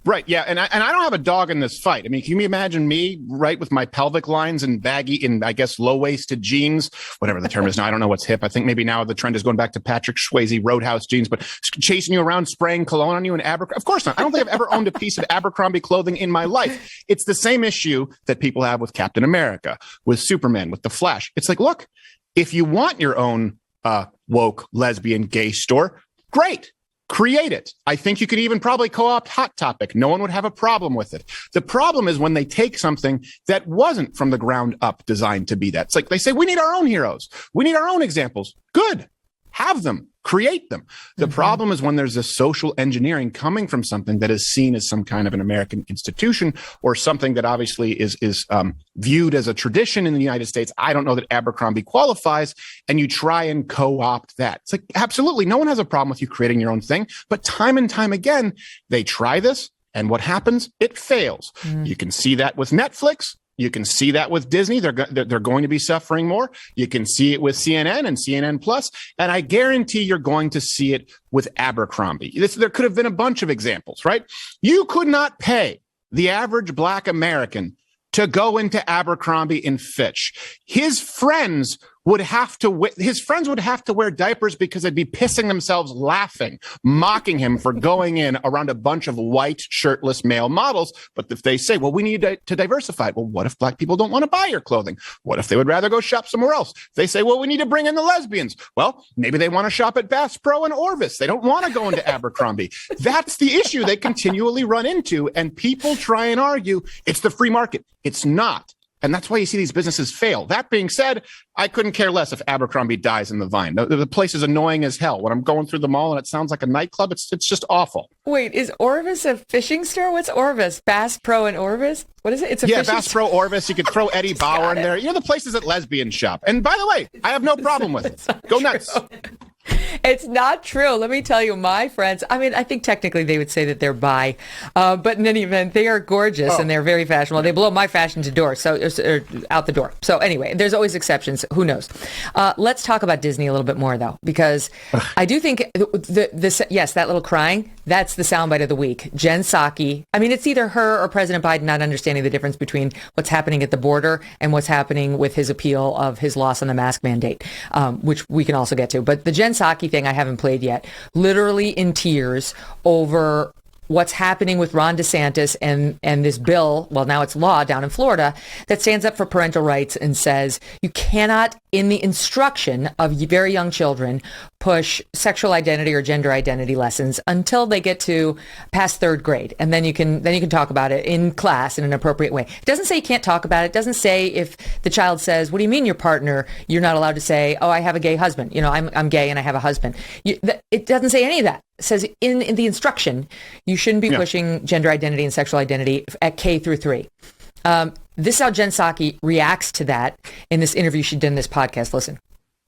Right. Yeah. And I don't have a dog in this fight. I mean, can you imagine me, right, with my pelvic lines and baggy and I guess low-waisted jeans, whatever the term is now. I don't know what's hip. I think maybe now the trend is going back to Patrick Swayze Roadhouse jeans, but chasing you around, spraying cologne on you in Abercrombie. Of course not. I don't think I've ever owned a piece of Abercrombie clothing in my life. It's the same issue that people have with Captain America, with Superman, with The Flash. It's like, look, if you want your own woke, lesbian, gay store, great. Create it. I think you could even probably co-opt Hot Topic. No one would have a problem with it. The problem is when they take something that wasn't from the ground up designed to be that. It's like they say, we need our own heroes. We need our own examples. Good. Have them. Create them. The problem is when there's this social engineering coming from something that is seen as some kind of an American institution or something that obviously is viewed as a tradition in the United States. I don't know that Abercrombie qualifies, and you try and co-opt that. It's like, absolutely, no one has a problem with you creating your own thing, but time and time again, they try this, and what happens? It fails. You can see that with Netflix. You can see that with Disney. They're going to be suffering more. You can see it with CNN and CNN Plus. And I guarantee you're going to see it with Abercrombie. There could have been a bunch of examples, right? You could not pay the average Black American to go into Abercrombie and Fitch. His friends would have to wear diapers because they'd be pissing themselves laughing, mocking him for going in around a bunch of white shirtless male models. But if they say, well, we need to diversify, well, what if Black people don't want to buy your clothing? What if they would rather go shop somewhere else? If they say, well, we need to bring in the lesbians. Well, maybe they want to shop at Bass Pro and Orvis. They don't want to go into Abercrombie. That's the issue they continually run into. And people try and argue it's the free market. It's not. And that's why you see these businesses fail. That being said, I couldn't care less if Abercrombie dies in the vine. The place is annoying as hell. When I'm going through the mall and it sounds like a nightclub, it's just awful. Wait, is Orvis a fishing store? What's Orvis? Bass Pro and Orvis? What is it? It's a fishing Bass Pro, Orvis. You could throw Eddie Bauer in there. The places that lesbian shop. And by the way, I have no problem with it. Go nuts. It's not true. Let me tell you, my friends, I mean, I think technically they would say that they're bi, but in any event, they are gorgeous and they're very fashionable. They blow my fashion to door, out the door. So anyway, there's always exceptions. Who knows? Let's talk about Disney a little bit more, though, because I do think that little crying, that's the soundbite of the week. Jen Psaki. I mean, it's either her or President Biden not understanding the difference between what's happening at the border and what's happening with his appeal of his loss on the mask mandate, which we can also get to. But the Jen Psaki thing I haven't played yet, literally in tears over what's happening with Ron DeSantis and this bill, well, now it's law down in Florida, that stands up for parental rights and says you cannot, in the instruction of very young children, push sexual identity or gender identity lessons until they get to past third grade. And then you can talk about it in class in an appropriate way. It doesn't say you can't talk about it. It doesn't say if the child says, what do you mean your partner? You're not allowed to say, oh, I have a gay husband. I'm gay and I have a husband. It doesn't say any of that. It says in the instruction, you shouldn't be pushing gender identity and sexual identity at K through 3. This is how Jen Psaki reacts to that in this interview she did in this podcast. Listen.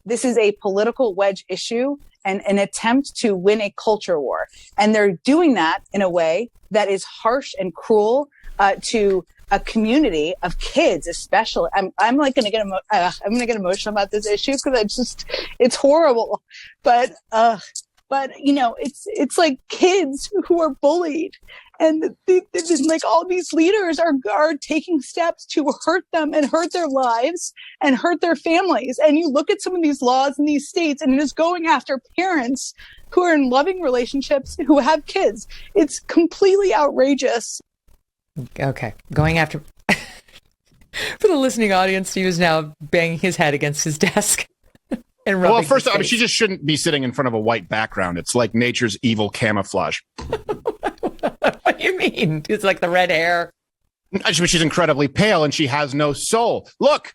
This is a political wedge issue, and an attempt to win a culture war. And they're doing that in a way that is harsh and cruel to a community of kids, especially. I'm like going to get I'm going to get emotional about this issue because it's horrible. But you know, it's like kids who are bullied, and like all these leaders are taking steps to hurt them and hurt their lives and hurt their families. And you look at some of these laws in these states, and it is going after parents who are in loving relationships who have kids. It's completely outrageous. Okay, going after. For the listening audience, he was now banging his head against his desk. Well, first off, she just shouldn't be sitting in front of a white background. It's like nature's evil camouflage. What do you mean? It's like the red hair. She's incredibly pale and she has no soul. Look.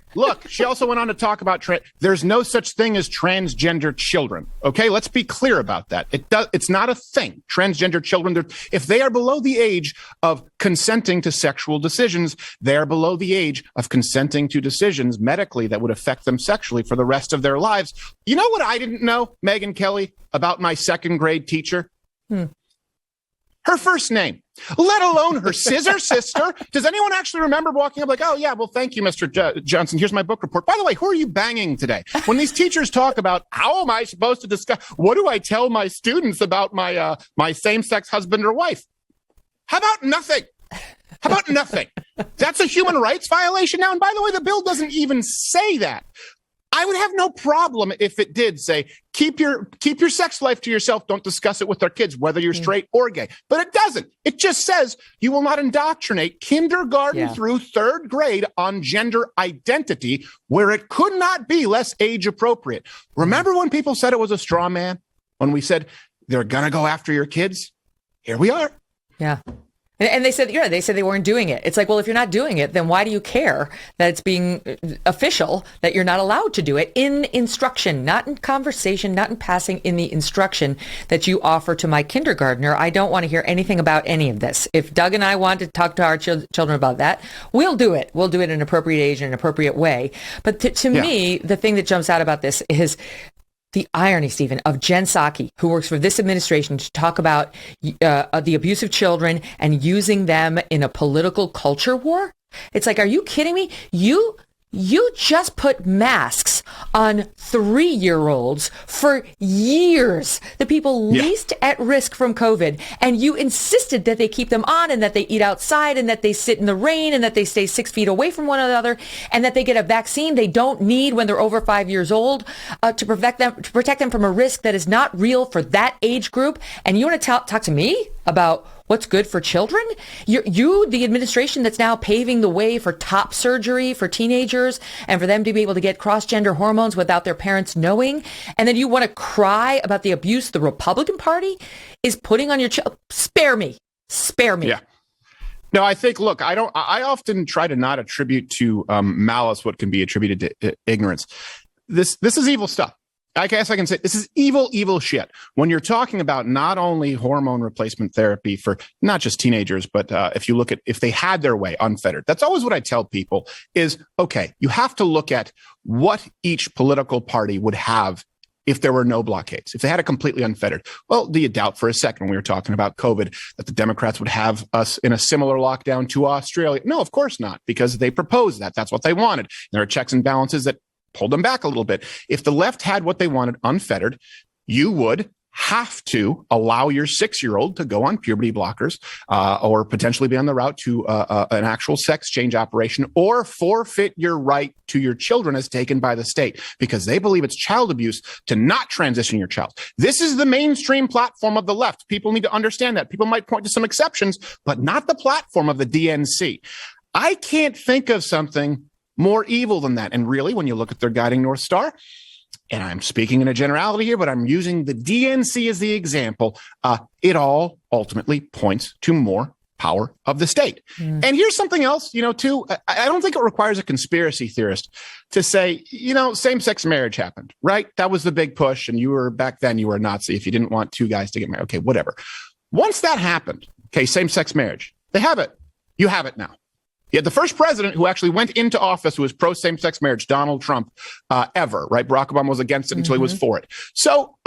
She also went on to talk about there's no such thing as transgender children. Okay, let's be clear about that. It's not a thing. Transgender children, if they are below the age of consenting to sexual decisions, they are below the age of consenting to decisions medically that would affect them sexually for the rest of their lives. You know what I didn't know, Megyn Kelly, about my second grade teacher? Her first name, let alone her scissor sister. Does anyone actually remember walking up like, oh, yeah, well, thank you, Mr. Johnson. Here's my book report. By the way, who are you banging today? When these teachers talk about how am I supposed to discuss, what do I tell my students about my my same-sex husband or wife? How about nothing? That's a human rights violation now. And by the way, the bill doesn't even say that. I would have no problem if it did say, keep your sex life to yourself. Don't discuss it with our kids, whether you're straight or gay. But it doesn't. It just says you will not indoctrinate kindergarten through third grade on gender identity where it could not be less age appropriate. Remember when people said it was a straw man? When we said they're going to go after your kids? Here we are. Yeah. And they said they weren't doing it. It's like, well, if you're not doing it, then why do you care that it's being official, that you're not allowed to do it in instruction, not in conversation, not in passing, in the instruction that you offer to my kindergartner? I don't want to hear anything about any of this. If Doug and I want to talk to our children about that, we'll do it. We'll do it in an appropriate age and an appropriate way. But to me, the thing that jumps out about this is the irony, Stephen, of Jen Psaki, who works for this administration, to talk about the abuse of children and using them in a political culture war. It's like, are you kidding me? You just put masks on 3-year-olds for years, the people least at risk from COVID. And you insisted that they keep them on and that they eat outside and that they sit in the rain and that they stay 6 feet away from one another and that they get a vaccine they don't need when they're over 5 years old to protect them from a risk that is not real for that age group. And you want to talk to me about what's good for children? You, the administration that's now paving the way for top surgery for teenagers and for them to be able to get cross-gender hormones without their parents knowing. And then you want to cry about the abuse the Republican Party is putting on your child. Spare me. Yeah. No, I think, look, I often try to not attribute to malice what can be attributed to ignorance. This is evil stuff. I guess I can say this is evil shit. When you're talking about not only hormone replacement therapy for not just teenagers, but if you look at if they had their way unfettered, that's always what I tell people is, okay, you have to look at what each political party would have if there were no blockades, if they had it completely unfettered. Well, do you doubt for a second when we were talking about COVID that the Democrats would have us in a similar lockdown to Australia? No, of course not, because they proposed that. That's what they wanted. There are checks and balances that pulled them back a little bit. If the left had what they wanted unfettered, you would have to allow your 6-year-old to go on puberty blockers or potentially be on the route to an actual sex change operation or forfeit your right to your children as taken by the state because they believe it's child abuse to not transition your child. This is the mainstream platform of the left. People need to understand that. People might point to some exceptions, but not the platform of the DNC. I can't think of something more evil than that. And really, when you look at their guiding North Star, and I'm speaking in a generality here, but I'm using the DNC as the example, it all ultimately points to more power of the state. And here's something else, too. I don't think it requires a conspiracy theorist to say, same-sex marriage happened, right? That was the big push. And back then you were a Nazi if you didn't want two guys to get married. Okay, whatever. Once that happened, okay, same-sex marriage, they have it. You have it now. You had the first president who actually went into office who was pro same-sex marriage, Donald Trump, ever, right? Barack Obama was against it until he was for it. So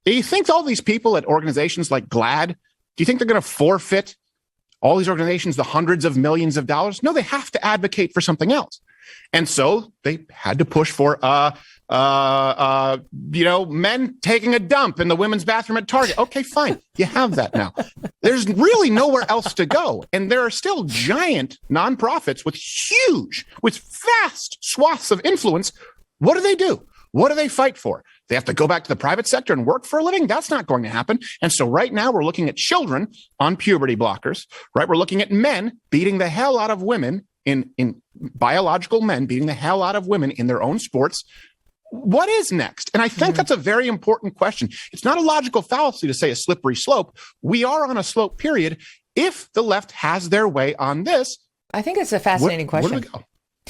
Do you think all these people at organizations like GLAAD, do you think they're going to forfeit all these organizations the hundreds of millions of dollars? No, they have to advocate for something else. And so they had to push for, men taking a dump in the women's bathroom at Target. Okay, fine. You have that now. There's really nowhere else to go. And there are still giant nonprofits with vast swaths of influence. What do? What do they fight for? They have to go back to the private sector and work for a living? That's not going to happen. And so right now we're looking at children on puberty blockers, right? We're looking at men beating the hell out of women in biological men beating the hell out of women in their own sports. What is next? And I think that's a very important question. It's not a logical fallacy to say a slippery slope. We are on a slope, period. If the left has their way on this, I think it's a fascinating question. Where do we go?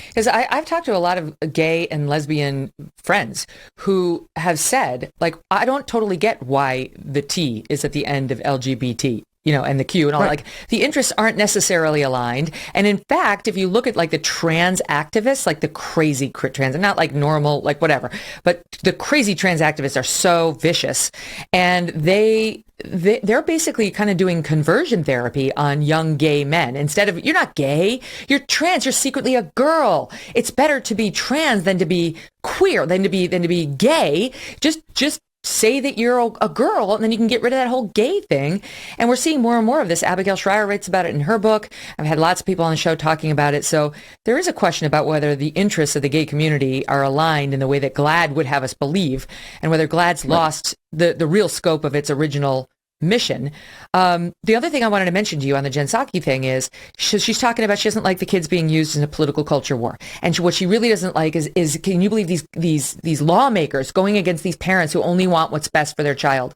Because I've talked to a lot of gay and lesbian friends who have said, like, I don't totally get why the T is at the end of LGBT, and the Q and all. Right. Like, the interests aren't necessarily aligned. And in fact, if you look at like the trans activists, like the crazy trans, not like normal, like whatever, but the crazy trans activists are so vicious, and they're basically kind of doing conversion therapy on young gay men. Instead of, you're not gay, you're trans, you're secretly a girl. It's better to be trans than to be queer, than to be gay. Just say that you're a girl, and then you can get rid of that whole gay thing. And we're seeing more and more of this. Abigail Shrier writes about it in her book. I've had lots of people on the show talking about it. So there is a question about whether the interests of the gay community are aligned in the way that GLAAD would have us believe, and whether GLAAD's lost the real scope of its original mission. The other thing I wanted to mention to you on the Jen Psaki thing is she's talking about she doesn't like the kids being used in a political culture war. And what she really doesn't like is can you believe these lawmakers going against these parents who only want what's best for their child?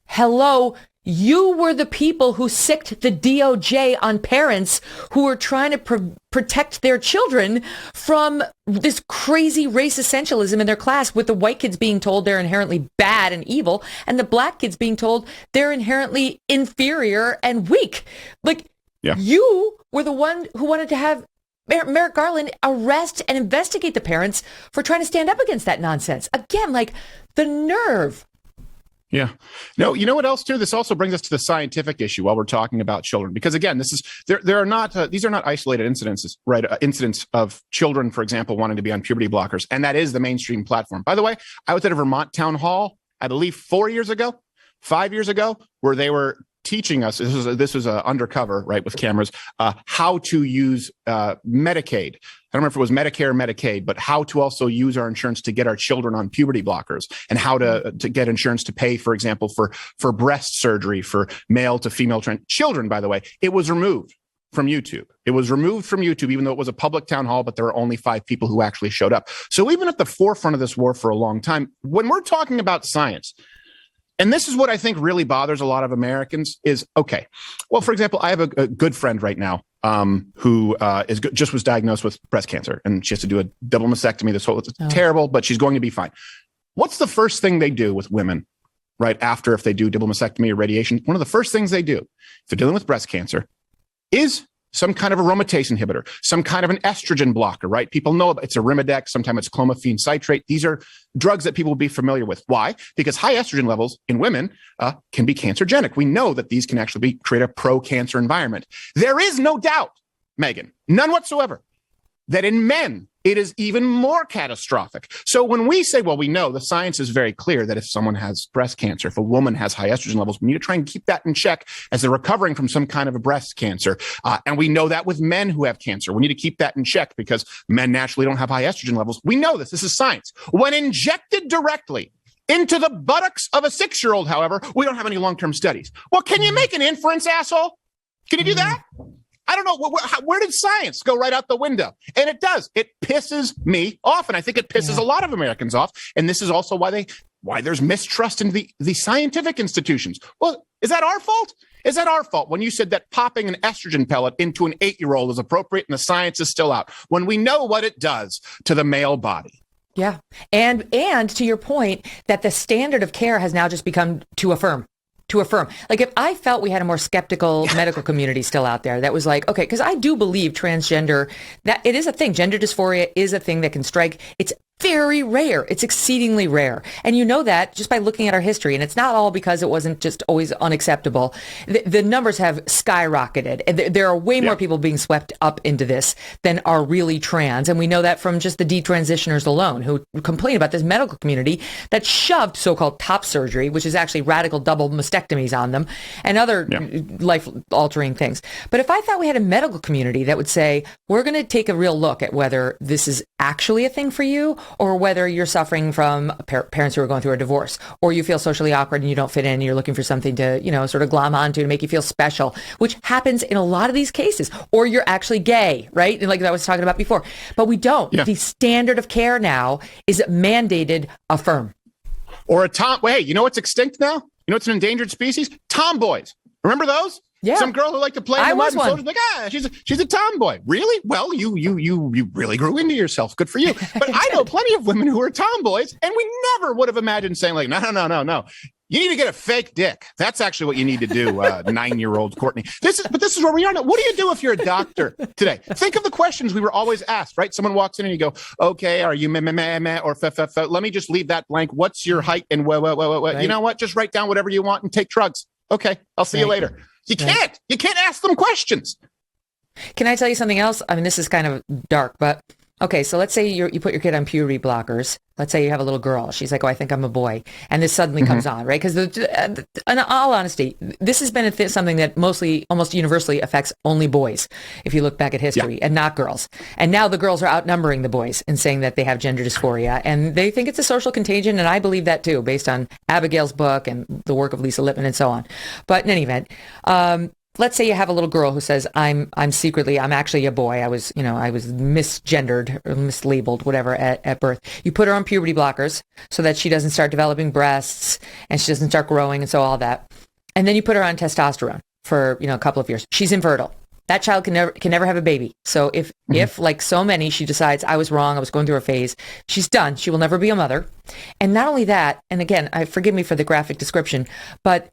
Hello, you were the people who sicked the DOJ on parents who were trying to protect their children from this crazy race essentialism in their class, with the white kids being told they're inherently bad and evil, and the black kids being told they're inherently inferior and weak. Like, you were the one who wanted to have Merrick Garland arrest and investigate the parents for trying to stand up against that nonsense. Again, like, the nerve. Yeah. No, you know what else too? This also brings us to the scientific issue while we're talking about children, because again, there are not these are not isolated incidences, right? Incidents of children, for example, wanting to be on puberty blockers, and that is the mainstream platform. By the way, I was at a Vermont town hall, I believe 5 years ago, where they were teaching us. This was undercover, right, with cameras, how to use Medicaid. I don't remember if it was Medicare or Medicaid, but how to also use our insurance to get our children on puberty blockers, and how to get insurance to pay, for example, for breast surgery for male to female children. By the way, it was removed from YouTube. It was removed from YouTube, even though it was a public town hall, but there were only 5 people who actually showed up. So even at the forefront of this war for a long time, when we're talking about science, and this is what I think really bothers a lot of Americans is, okay, well, for example, I have a good friend right now who just was diagnosed with breast cancer, and she has to do a double mastectomy. It's terrible, but she's going to be fine. What's the first thing they do with women right after, if they do double mastectomy or radiation? One of the first things they do, if they're dealing with breast cancer, is some kind of aromatase inhibitor, some kind of an estrogen blocker, right? People know it's Arimidex, sometimes it's clomiphene citrate. These are drugs that people will be familiar with. Why? Because high estrogen levels in women can be cancerogenic. We know that these can actually create a pro-cancer environment. There is no doubt, Megyn, none whatsoever, that in men, it is even more catastrophic. So when we say, well, we know the science is very clear that if someone has breast cancer, if a woman has high estrogen levels, we need to try and keep that in check as they're recovering from some kind of a breast cancer. And we know that with men who have cancer, we need to keep that in check because men naturally don't have high estrogen levels. We know this. This is science. When injected directly into the buttocks of a 6-year-old, however, we don't have any long-term studies. Well, can you make an inference, asshole? Can you do that? I don't know. Where did science go right out the window? And it does. It pisses me off. And I think it pisses a lot of Americans off. And this is also why there's mistrust in the scientific institutions. Well, is that our fault? Is that our fault when you said that popping an estrogen pellet into an 8-year-old is appropriate and the science is still out, when we know what it does to the male body? Yeah. And to your point that the standard of care has now just become to affirm. Like, if I felt we had a more skeptical medical community still out there that was like, okay, because I do believe transgender, that it is a thing. Gender dysphoria is a thing that can strike. It's very rare. It's exceedingly rare. And you know that just by looking at our history. And it's not all because it wasn't just always unacceptable. The numbers have skyrocketed. And there are way more people being swept up into this than are really trans. And we know that from just the detransitioners alone who complain about this medical community that shoved so-called top surgery, which is actually radical double mastectomies on them and other life-altering things. But if I thought we had a medical community that would say, we're going to take a real look at whether this is actually a thing for you, or whether you're suffering from parents who are going through a divorce, or you feel socially awkward and you don't fit in and you're looking for something to, sort of glom onto to make you feel special, which happens in a lot of these cases, or you're actually gay, right? And like I was talking about before, but we don't. Yeah. The standard of care now is mandated affirm. Or hey, you know what's extinct now? You know what's an endangered species? Tomboys. Remember those? Yeah. Some girl who liked to play in the mud and soldiers like, she's a tomboy. Really? Well, you really grew into yourself. Good for you. But I know plenty of women who are tomboys, and we never would have imagined saying like, no. You need to get a fake dick. That's actually what you need to do, 9-year-old Courtney. This is where we are now. What do you do if you're a doctor today? Think of the questions we were always asked, right? Someone walks in and you go, okay, are you meh, or f? Let me just leave that blank. What's your height and what? Right. You know what? Just write down whatever you want and take drugs. Okay, I'll see you later. You can't ask them questions. Can I tell you something else? I mean, this is kind of dark, but okay. So let's say you put your kid on puberty blockers. Let's say you have a little girl. She's like, oh, I think I'm a boy. And this suddenly comes on, right? Because in all honesty, this has been something that almost universally affects only boys, if you look back at history, and not girls. And now the girls are outnumbering the boys in saying that they have gender dysphoria. And they think it's a social contagion. And I believe that too, based on Abigail's book and the work of Lisa Lippman and so on. But in any event, let's say you have a little girl who says, I'm actually a boy. I was misgendered or mislabeled, whatever, at birth. You put her on puberty blockers so that she doesn't start developing breasts and she doesn't start growing and so all that. And then you put her on testosterone for, a couple of years. She's infertile. That child can never have a baby. So if like so many, she decides I was wrong, I was going through a phase, she's done. She will never be a mother. And not only that, and again, forgive me for the graphic description, but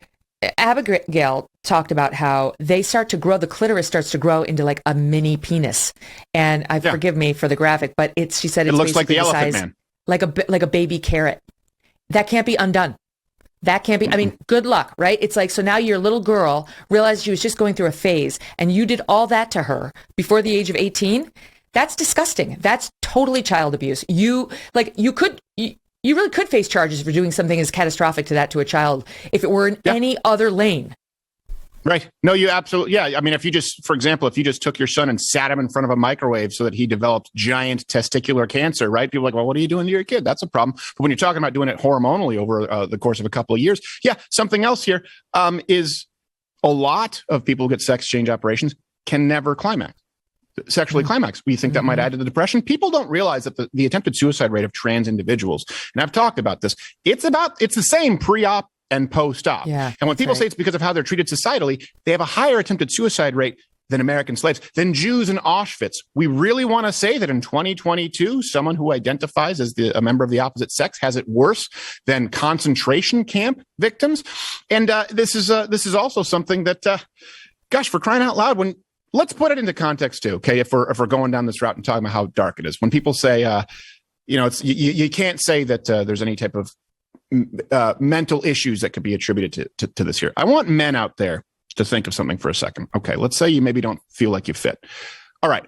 Abigail talked about how they start to grow, the clitoris starts to grow into like a mini penis. And forgive me for the graphic, but she said it looks like the Elephant Man. Like a baby carrot. That can't be undone. That can't be, I mean, good luck, right? It's like, so now your little girl realized she was just going through a phase and you did all that to her before the age of 18. That's disgusting. That's totally child abuse. You really could face charges for doing something as catastrophic to a child if it were in any other lane. Right. No, you absolutely. Yeah. I mean, if you just took your son and sat him in front of a microwave so that he developed giant testicular cancer, right? People are like, well, what are you doing to your kid? That's a problem. But when you're talking about doing it hormonally over the course of a couple of years, something else here is a lot of people who get sex change operations can never sexually climax. We think that might add to the depression. People don't realize that the attempted suicide rate of trans individuals, and I've talked about this, it's the same pre-op and post-op. Yeah, and when people say it's because of how they're treated societally, they have a higher attempted suicide rate than American slaves, than Jews in Auschwitz. We really want to say that in 2022, someone who identifies as a member of the opposite sex has it worse than concentration camp victims. And this is also something that, gosh, for crying out loud, let's put it into context too, okay? If we're going down this route and talking about how dark it is, when people say, you can't say that there's any type of mental issues that could be attributed to this here. I want men out there to think of something for a second. Okay, let's say you maybe don't feel like you fit. All right.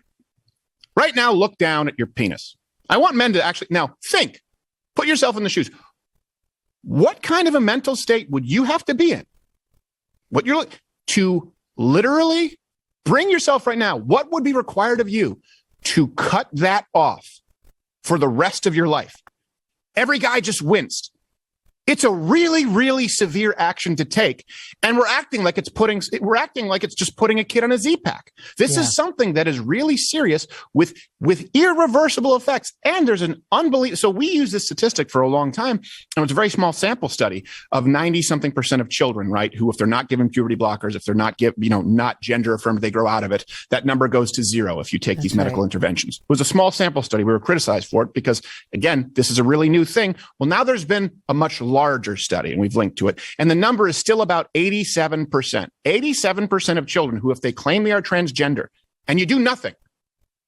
Right now, look down at your penis. I want men to actually now think, put yourself in the shoes. What kind of a mental state would you have to be in? To literally bring yourself right now. What would be required of you to cut that off for the rest of your life? Every guy just winced. It's a really, really severe action to take. And we're acting like it's just putting a kid on a Z-Pack. This is something that is really serious with irreversible effects. And there's an unbelievable, so we use this statistic for a long time. And it's a very small sample study of 90-something% of children, right? Who, if they're not given puberty blockers, if they're not not gender affirmed, they grow out of it. That number goes to 0 if you take these medical interventions. It was a small sample study. We were criticized for it because, again, this is a really new thing. Well, now there's been a much larger study, and we've linked to it. And the number is still about 87%. 87% of children who, if they claim they are transgender and you do nothing,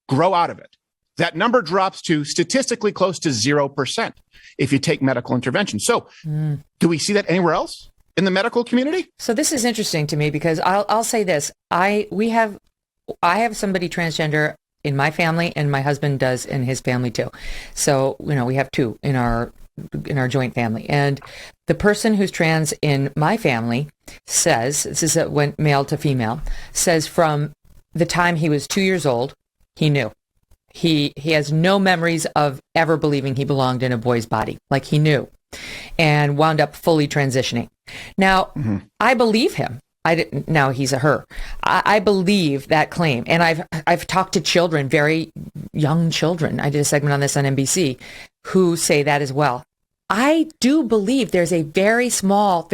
grow out of it. that number drops to statistically close to 0% if you take medical intervention. So do we see that anywhere else in the medical community? So this is interesting to me because I'll say this. I have somebody transgender in my family, and my husband does in his family too. So, we have two in our joint family. And the person who's trans in my family says, this is went male to female, says from the time he was 2 years old, he knew. He has no memories of ever believing he belonged in a boy's body. Like, he knew, and wound up fully transitioning. Now, I believe him. Now he's a her. I believe that claim. And I've talked to children, very young children. I did a segment on this on NBC, who say that as well. I do believe there's a very small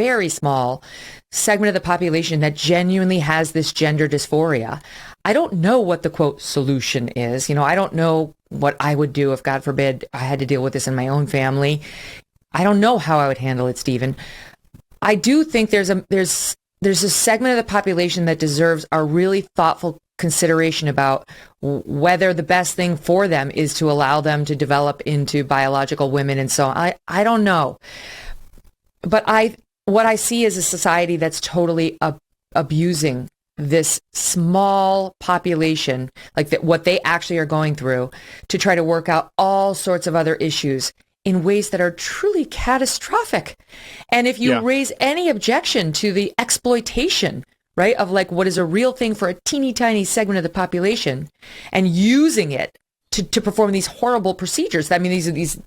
segment of the population that genuinely has this gender dysphoria. I don't know what the quote solution is. I don't know what I would do if, God forbid, I had to deal with this in my own family. I don't know how I would handle it, Stephen. I do think there's a segment of the population that deserves our really thoughtful consideration about whether the best thing for them is to allow them to develop into biological women and so on. I don't know. But what I see is a society that's totally abusing this small population, like what they actually are going through, to try to work out all sorts of other issues in ways that are truly catastrophic. And if you raise any objection to the exploitation, right, of like what is a real thing for a teeny tiny segment of the population, and using it to perform these horrible procedures, I mean, these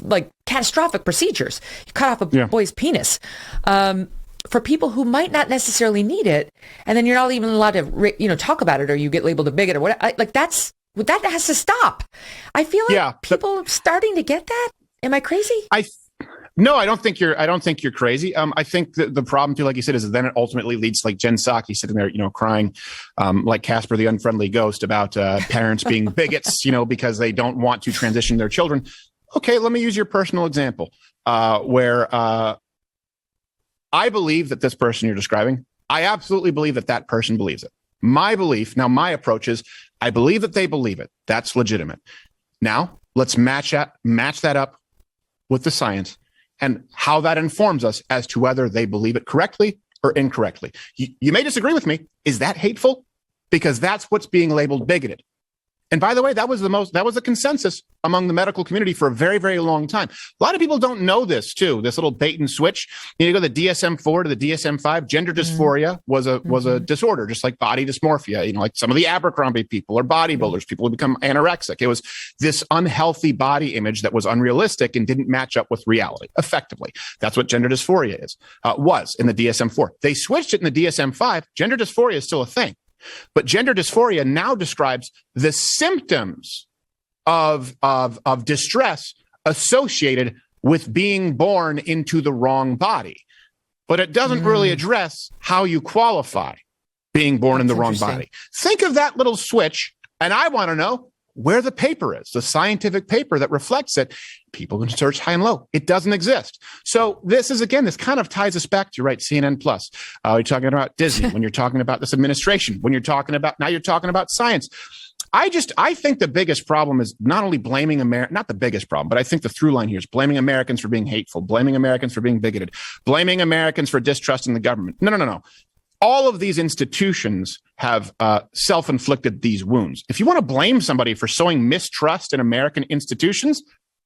like catastrophic procedures, you cut off a boy's penis, for people who might not necessarily need it, and then you're not even allowed to, talk about it, or you get labeled a bigot or whatever. That has to stop. I feel like people are starting to get that. Am I crazy? No, I don't think you're crazy. I think the problem too, like you said, is that then it ultimately leads to like Jen Psaki sitting there, crying like Casper the Unfriendly Ghost about parents being bigots, because they don't want to transition their children. Okay, let me use your personal example where I believe that this person you're describing, I absolutely believe that person believes it. My belief, now my approach is, I believe that they believe it. That's legitimate. Now, let's match that up with the science and how that informs us as to whether they believe it correctly or incorrectly. You may disagree with me. Is that hateful? Because that's what's being labeled bigoted. And by the way, that was the consensus among the medical community for a very, very long time. A lot of people don't know this too, this little bait and switch. You go to the DSM-4 to the DSM-5, gender dysphoria was a disorder, just like body dysmorphia, like some of the Abercrombie people or bodybuilders, people who become anorexic. It was this unhealthy body image that was unrealistic and didn't match up with reality effectively. That's what gender dysphoria was in the DSM-4. They switched it in the DSM-5. Gender dysphoria is still a thing. But gender dysphoria now describes the symptoms of distress associated with being born into the wrong body. But it doesn't really address how you qualify being born in the wrong body. Think of that little switch, and I want to know where the paper is, the scientific paper that reflects it. People can search high and low. It doesn't exist. So this kind of ties us back to, right, CNN Plus. You're talking about Disney, when you're talking about this administration, when you're talking about science. I think the biggest problem is not only blaming not the biggest problem, but I think the through line here is blaming Americans for being hateful, blaming Americans for being bigoted, blaming Americans for distrusting the government. No. All of these institutions have self-inflicted these wounds. If you want to blame somebody for sowing mistrust in American institutions,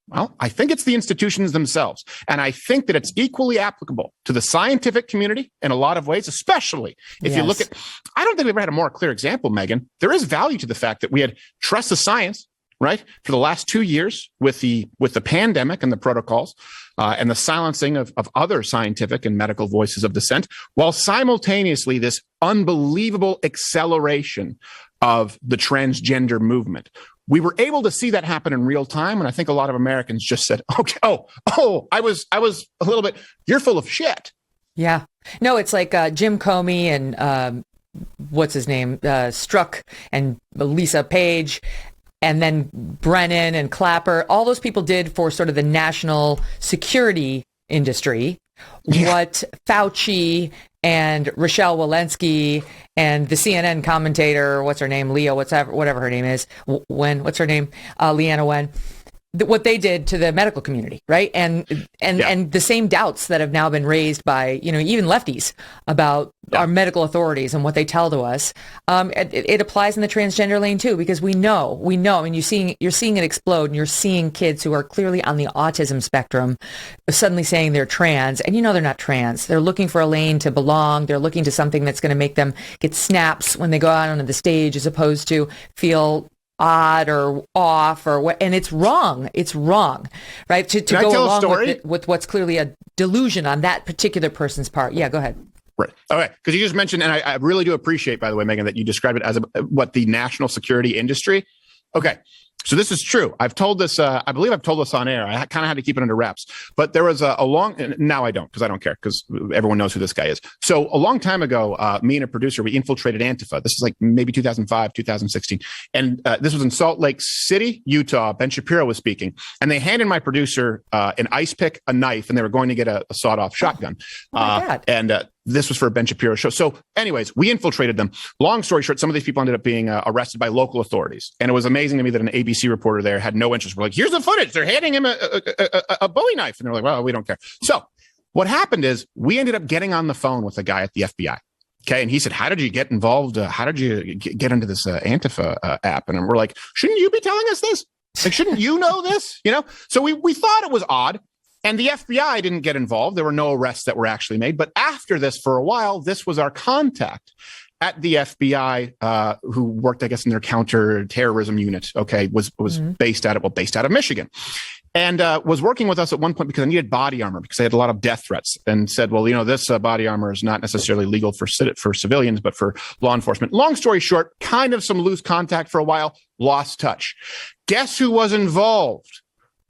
well, I think it's the institutions themselves. And I think that it's equally applicable to the scientific community in a lot of ways, especially if you look at, I don't think we've ever had a more clear example, Megyn. There is value to the fact that we had trust the science, right, for the last 2 years with the pandemic and the protocols and the silencing of other scientific and medical voices of dissent, while simultaneously this unbelievable acceleration of the transgender movement. We were able to see that happen in real time, and I think a lot of Americans just said, "Okay, I was a little bit. You're full of shit." Yeah, no, it's like Jim Comey and what's his name, Strzok and Lisa Page. And then Brennan and Clapper, all those people did for sort of the national security industry, what Fauci and Rochelle Walensky and the CNN commentator, what's her name, whatever her name is, what's her name, Leanna Wen, what they did to the medical community, right? And the same doubts that have now been raised by, even lefties about our medical authorities and what they tell to us. It applies in the transgender lane too, because we know, I mean, you're seeing it explode, and you're seeing kids who are clearly on the autism spectrum suddenly saying they're trans, and they're not trans. They're looking for a lane to belong. They're looking to something that's going to make them get snaps when they go out onto the stage, as opposed to feel odd or off or what. And it's wrong, right? To go along with what's clearly a delusion on that particular person's part. Yeah, go ahead. Right. Okay. Because you just mentioned, and I really do appreciate, by the way, Megyn, that you described it as what the national security industry. Okay. So this is true. I've told this, I believe I've told this on air. I kind of had to keep it under wraps, but there was a long, now I don't, because I don't care, because everyone knows who this guy is. So a long time ago, me and a producer, we infiltrated Antifa. This is like maybe 2005, 2016. And this was in Salt Lake City, Utah. Ben Shapiro was speaking, and they handed my producer an ice pick, a knife, and they were going to get a sawed-off shotgun. This was for a Ben Shapiro show. So anyways, we infiltrated them. Long story short, some of these people ended up being arrested by local authorities. And it was amazing to me that an ABC reporter there had no interest. We're like, here's the footage. They're handing him a Bowie knife. And they're like, well, we don't care. So what happened is we ended up getting on the phone with a guy at the FBI. Okay. And he said, how did you get involved? How did you get into this Antifa app? And we're like, shouldn't you be telling us this? Like, shouldn't you know this? So we thought it was odd. And the FBI didn't get involved. There were no arrests that were actually made. But after this, for a while, this was our contact at the FBI, who worked, I guess, in their counterterrorism unit. Okay, was based out of Michigan, and was working with us at one point because I needed body armor, because I had a lot of death threats, and said, well, this body armor is not necessarily legal for civilians, but for law enforcement. Long story short, kind of some loose contact for a while, lost touch. Guess who was involved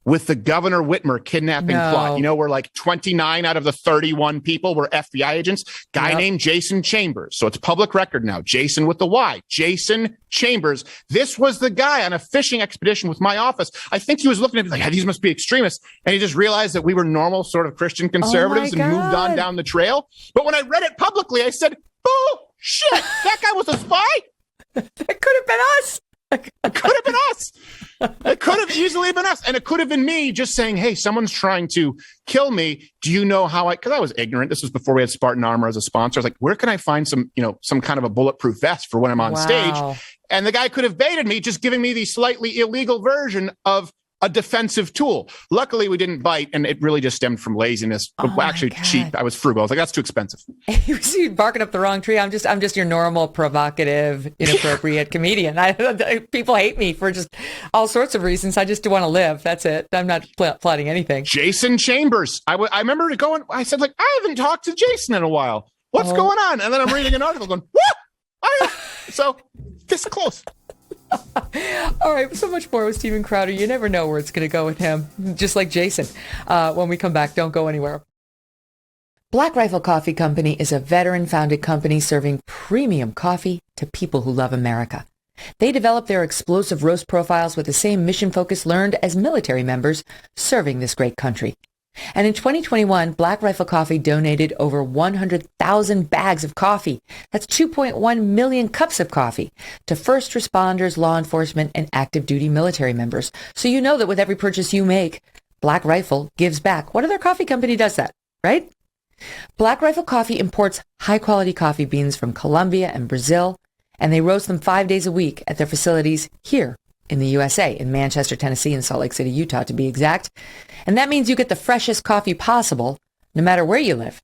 with the Governor Whitmer kidnapping plot? Where like 29 out of the 31 people were FBI agents. Guy named Jason Chambers. So it's public record now. Jason with the Y. Jason Chambers. This was the guy on a fishing expedition with my office. I think he was looking at me like, these must be extremists. And he just realized that we were normal sort of Christian conservatives and moved on down the trail. But when I read it publicly, I said, bullshit, that guy was a spy? It could have been us. It could have been us. It could have easily been us. And it could have been me just saying, hey, someone's trying to kill me. Do you know how because I was ignorant. This was before we had Spartan Armor as a sponsor. I was like, where can I find some kind of a bulletproof vest for when I'm on stage? And the guy could have baited me, just giving me the slightly illegal version of a defensive tool. Luckily, we didn't bite, and it really just stemmed from laziness. Actually, cheap. I was frugal. I was like, that's too expensive. You see, barking up the wrong tree. I'm just your normal, provocative, inappropriate comedian. People hate me for just all sorts of reasons. I just want to live. That's it. I'm not plotting anything. Jason Chambers. I remember going, I said, like, I haven't talked to Jason in a while. What's going on? And then I'm reading an article going, what? So, this close. All right, so much more with Steven Crowder. You never know where it's going to go with him, just like Jason. When we come back, don't go anywhere. Black Rifle Coffee Company is a veteran-founded company serving premium coffee to people who love America. They develop their explosive roast profiles with the same mission focus learned as military members serving this great country. And in 2021, Black Rifle Coffee donated over 100,000 bags of coffee. That's 2.1 million cups of coffee to first responders, law enforcement, and active duty military members. So you know that with every purchase you make, Black Rifle gives back. What other coffee company does that, right? Black Rifle Coffee imports high-quality coffee beans from Colombia and Brazil, and they roast them 5 days a week at their facilities here in the USA, in Manchester, Tennessee, and Salt Lake City, Utah, to be exact. And that means you get the freshest coffee possible, no matter where you live.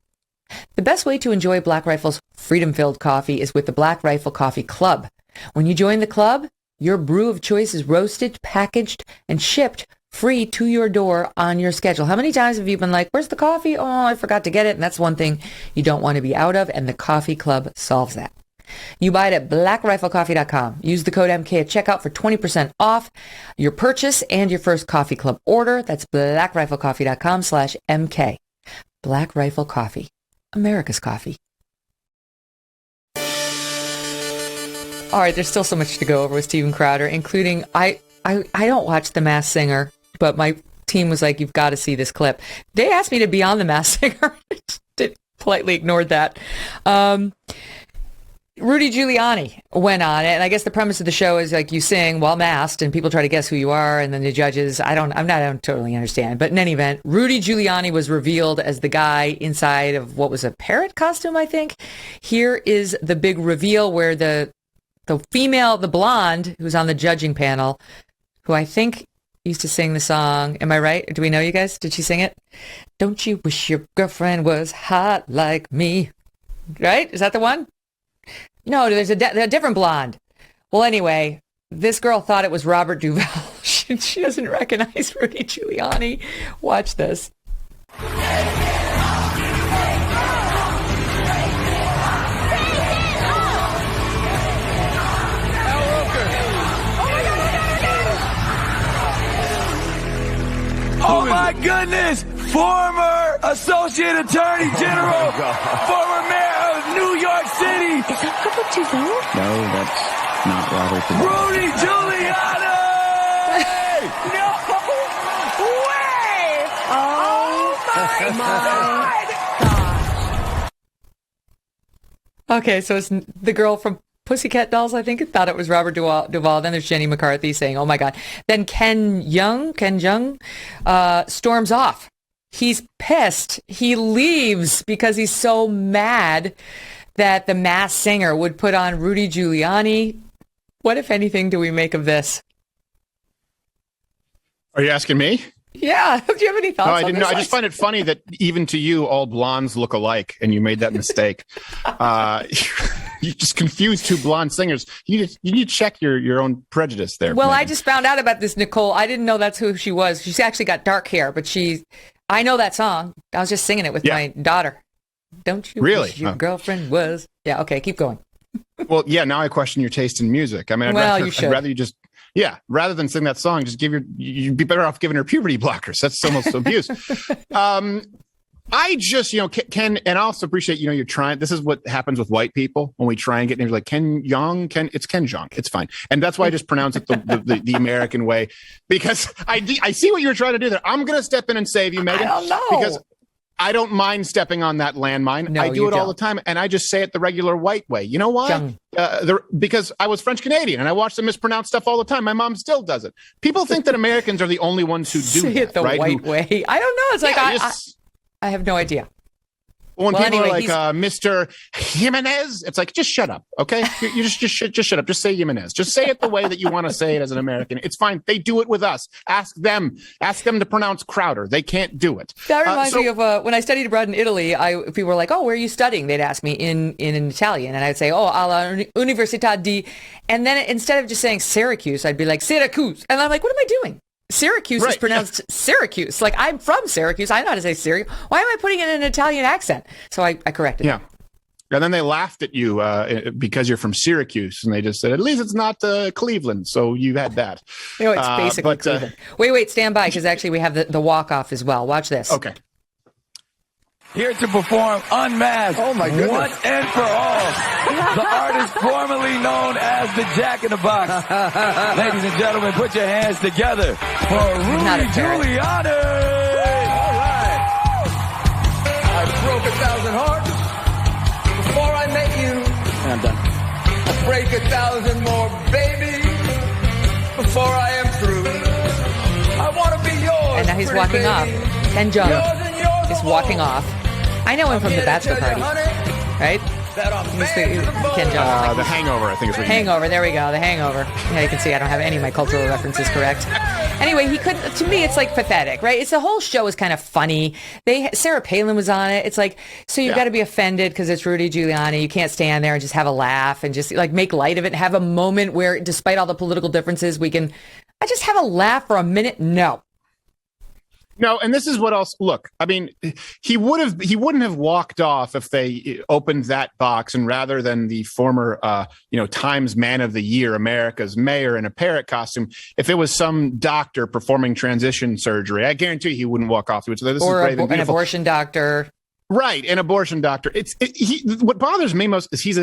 The best way to enjoy Black Rifle's freedom-filled coffee is with the Black Rifle Coffee Club. When you join the club, your brew of choice is roasted, packaged, and shipped free to your door on your schedule. How many times have you been like, where's the coffee? Oh, I forgot to get it. And that's one thing you don't want to be out of, and the Coffee Club solves that. You buy it at blackriflecoffee.com. Use the code MK at checkout for 20% off your purchase and your first Coffee Club order. That's blackriflecoffee.com/MK. Black Rifle Coffee, America's coffee. All right, there's still so much to go over with Steven Crowder, including I don't watch The Masked Singer, but my team was like, you've got to see this clip. They asked me to be on The Masked Singer. politely ignored that. Rudy Giuliani went on it, and I guess the premise of the show is like you sing while masked, and people try to guess who you are, and then the judges. I don't totally understand, but in any event, Rudy Giuliani was revealed as the guy inside of what was a parrot costume, I think. Here is the big reveal where the female, the blonde, who's on the judging panel, who I think used to sing the song. Am I right? Do we know, you guys? Did she sing it? Don't you wish your girlfriend was hot like me? Right? Is that the one? No, there's a different blonde. Well, anyway, this girl thought it was Robert Duvall. She doesn't recognize Rudy Giuliani. Watch this. Oh my goodness! Former Associate Attorney General, former Mayor of New York City. Is that Robert Duvall? No, that's not Robert Duvall. Rudy Giuliani! No way! Oh my God! Okay, so it's the girl from Pussycat Dolls, I think, thought it was Robert Duvall. Then there's Jenny McCarthy saying, oh my God. Then Ken Jeong storms off. He's pissed. He leaves because he's so mad that the Masked Singer would put on Rudy Giuliani. What, if anything, do we make of this? Are you asking me? Yeah. Do you have any thoughts? No, I didn't know. I just find it funny that even to you, all blondes look alike, and you made that mistake. You just confused two blonde singers. You need to check your own prejudice there. Well, Megyn. I just found out about this Nicole. I didn't know that's who she was. She's actually got dark hair, but I know that song. I was just singing it with my daughter. Don't you really? Wish your girlfriend was? Yeah. Okay. Keep going. Well, yeah. Now I question your taste in music. I mean, I'd rather you just. Yeah, rather than sing that song, just you'd be better off giving her puberty blockers. That's almost abuse. I just, Ken, and I also appreciate, you're trying. This is what happens with white people when we try and get names like Ken Jeong. It's Ken Jeong. It's fine. And that's why I just pronounce it the American way, because I see what you're trying to do there. I'm going to step in and save you, Megyn. I don't know. Because I don't mind stepping on that landmine. No, I do it all the time, and I just say it the regular white way. You know why? Because I was French Canadian, and I watch them mispronounce stuff all the time. My mom still does it. People think that Americans are the only ones who do say it the right? white way. I don't know. It's like I have no idea. When people are like Mr. Jimenez, it's like, just shut up, okay? You just shut up. Just say Jimenez. Just say it the way that you want to say it as an American. It's fine. They do it with us. Ask them to pronounce Crowder. They can't do it. That reminds me of when I studied abroad in Italy. People were like, "Oh, where are you studying?" They'd ask me in Italian, and I'd say, "Oh, alla Università di," and then instead of just saying Syracuse, I'd be like Syracuse, and I'm like, "What am I doing?" Syracuse is pronounced Syracuse. Like, I'm from Syracuse. I know how to say Syracuse. Why am I putting it in an Italian accent? So I corrected it. Yeah. And then they laughed at you because you're from Syracuse. And they just said, at least it's not Cleveland. So you had that. It's basically Cleveland. Wait, stand by, because actually we have the walk-off as well. Watch this. Okay. Here to perform Unmasked. Oh, my goodness. Once and for all. The artist formerly known as the Jack in the Box. Ladies and gentlemen, put your hands together for Rudy Giuliani. All right. I broke 1,000 hearts before I met you. And I'm done. I'll break 1,000 more, baby, before I am through. I want to be yours. And now he's walking off. Ken Jeong is walking off. I know him from the bachelor party, right? He's Ken Jeong. The Hangover, I think is what Hangover. There we go. The Hangover. Yeah, you can see I don't have any of my cultural references correct. Anyway, he could. To me, it's like pathetic, right? It's the whole show is kind of funny. Sarah Palin was on it. It's like, so you've got to be offended because it's Rudy Giuliani. You can't stand there and just have a laugh and just like make light of it and have a moment where, despite all the political differences, I just have a laugh for a minute. No, and this is what else. Look, I mean, he wouldn't have walked off if they opened that box, and rather than the former, Times Man of the Year, America's mayor in a parrot costume, if it was some doctor performing transition surgery, I guarantee you he wouldn't walk off to it. So this or is brave and an abortion doctor, right? An abortion doctor. What bothers me most is he's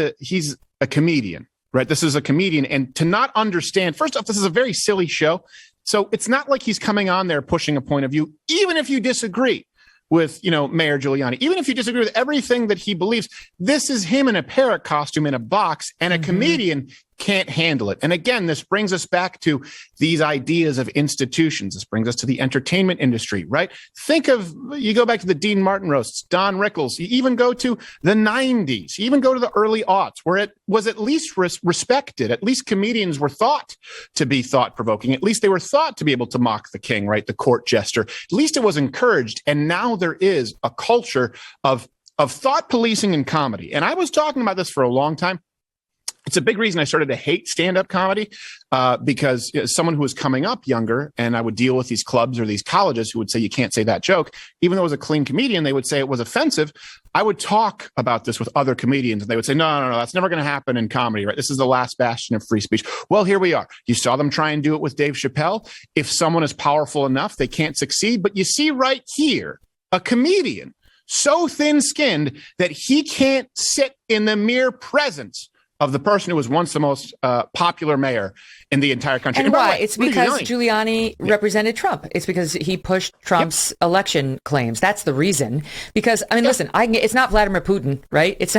a comedian, right? This is a comedian, and to not understand. First off, this is a very silly show. So it's not like he's coming on there pushing a point of view, even if you disagree with, Mayor Giuliani. Even if you disagree with everything that he believes, this is him in a parrot costume in a box, and a comedian can't handle it. And again, this brings us back to these ideas of institutions. This brings us to the entertainment industry, right? You go back to the Dean Martin roasts, Don Rickles, you even go to the 90s, you even go to the early aughts, where it was at least respected. At least comedians were thought to be thought-provoking. At least they were thought to be able to mock the king, right? The court jester. At least it was encouraged. And now there is a culture of thought policing in comedy. And I was talking about this for a long time. It's a big reason I started to hate stand-up comedy, because someone who was coming up younger, and I would deal with these clubs or these colleges who would say, you can't say that joke. Even though it was a clean comedian, they would say it was offensive. I would talk about this with other comedians, and they would say, no, that's never going to happen in comedy, right? This is the last bastion of free speech. Well, here we are. You saw them try and do it with Dave Chappelle. If someone is powerful enough, they can't succeed. But you see right here, a comedian so thin-skinned that he can't sit in the mere presence of the person who was once the most popular mayor in the entire country. And why? It's because Giuliani represented Trump. It's because he pushed Trump's election claims. That's the reason. Because, listen, it's not Vladimir Putin, right? It's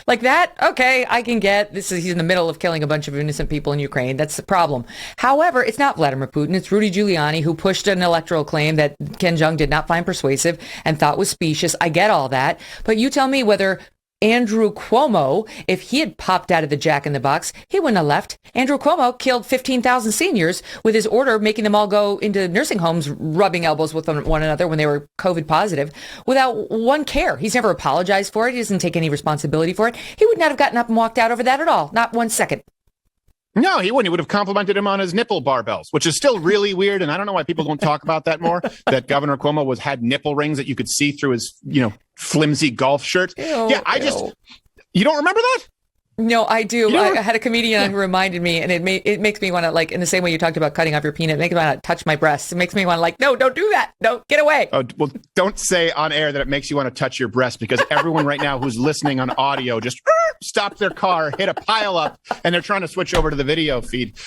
like that. Okay, I can get this. He's in the middle of killing a bunch of innocent people in Ukraine. That's the problem. However, it's not Vladimir Putin. It's Rudy Giuliani, who pushed an electoral claim that Ken Jeong did not find persuasive and thought was specious. I get all that. But you tell me whether Andrew Cuomo, if he had popped out of the Jack in the Box, he wouldn't have left. Andrew Cuomo killed 15,000 seniors with his order, making them all go into nursing homes, rubbing elbows with one another when they were COVID positive, without one care. He's never apologized for it. He doesn't take any responsibility for it. He would not have gotten up and walked out over that at all. Not 1 second. No, he wouldn't. He would have complimented him on his nipple barbells, which is still really weird. And I don't know why people don't talk about that more, that Governor Cuomo had nipple rings that you could see through his, flimsy golf shirt. You don't remember that? No, I do. I had a comedian who reminded me, and it makes me want to, like, in the same way you talked about cutting off your peanut, it makes me want to touch my breasts. It makes me want to, no, don't do that. No, get away. Oh, well, don't say on air that it makes you want to touch your breast, because everyone right now who's listening on audio just stopped their car, hit a pile up, and they're trying to switch over to the video feed.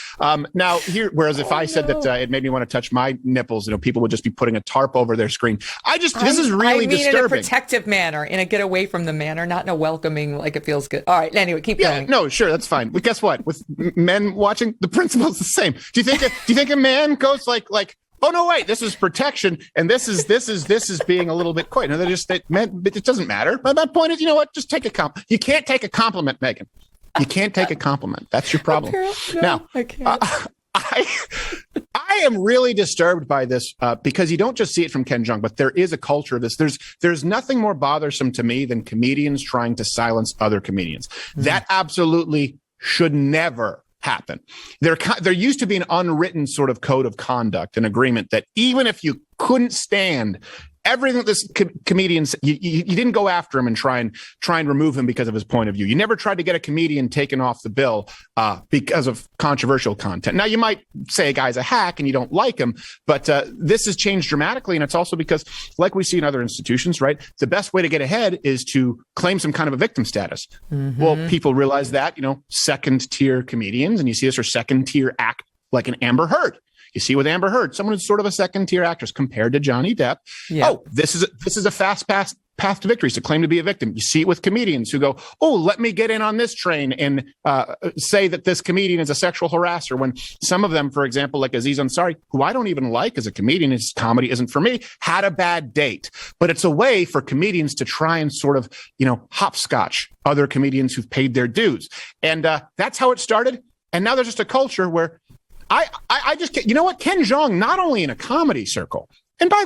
Now, whereas if I said that it made me want to touch my nipples, people would just be putting a tarp over their screen. This is really disturbing. In a protective manner, in a get away from the manner, not in a welcoming, like it feels good. All right, anyway, keep going. No, sure, that's fine. But guess what? With men watching, the principle's the same. Do you think a man goes like, oh no, wait, this is protection, and this is being a little bit coy? No, it doesn't matter. But my point is, you know what? Just take a compliment. You can't take a compliment, Megyn. You can't take a compliment. That's your problem. Now, I can't. I am really disturbed by this because you don't just see it from Ken Jeong, but there is a culture of this. There's nothing more bothersome to me than comedians trying to silence other comedians. That absolutely should never happen. There used to be an unwritten sort of code of conduct, an agreement that even if you couldn't stand everything that this comedian said, you didn't go after him and try and remove him because of his point of view. You never tried to get a comedian taken off the bill because of controversial content. Now, you might say a guy's a hack and you don't like him, but this has changed dramatically. And it's also because, like we see in other institutions, right, the best way to get ahead is to claim some kind of a victim status. Mm-hmm. Well, people realize that, second tier comedians, and you see this, are second tier act like an Amber Heard. You see with Amber Heard, someone who's sort of a second-tier actress compared to Johnny Depp. Yeah. Oh, this is a fast path to victory, to claim to be a victim. You see it with comedians who go, oh, let me get in on this train and say that this comedian is a sexual harasser, when some of them, for example, like Aziz Ansari, who I don't even like as a comedian, his comedy isn't for me, had a bad date. But it's a way for comedians to try and sort of, hopscotch other comedians who've paid their dues. And that's how it started. And now there's just a culture where I just can't. You know what? Ken Jeong, not only in a comedy circle, and by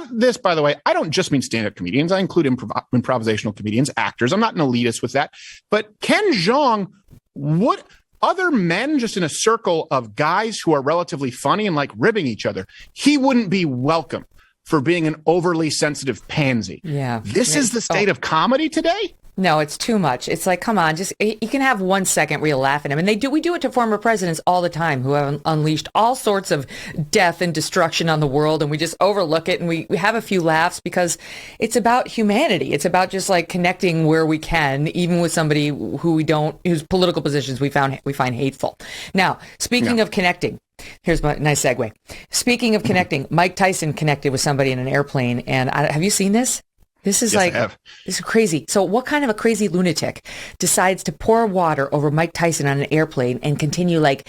the way, I don't just mean stand-up comedians. I include improvisational comedians, actors. I'm not an elitist with that. But Ken Jeong, what other men just in a circle of guys who are relatively funny and like ribbing each other, he wouldn't be welcome for being an overly sensitive pansy. Yeah. This is the state of comedy today? No, it's too much. It's like, come on, just you can have 1 second where you laugh at him. And we do it to former presidents all the time who have unleashed all sorts of death and destruction on the world. And we just overlook it. And we have a few laughs because it's about humanity. It's about just like connecting where we can, even with somebody whose political positions we find hateful. Now, speaking of connecting, here's my nice segue. Speaking of connecting, Mike Tyson connected with somebody in an airplane. And have you seen this? This is Yes, this is crazy. So what kind of a crazy lunatic decides to pour water over Mike Tyson on an airplane and continue like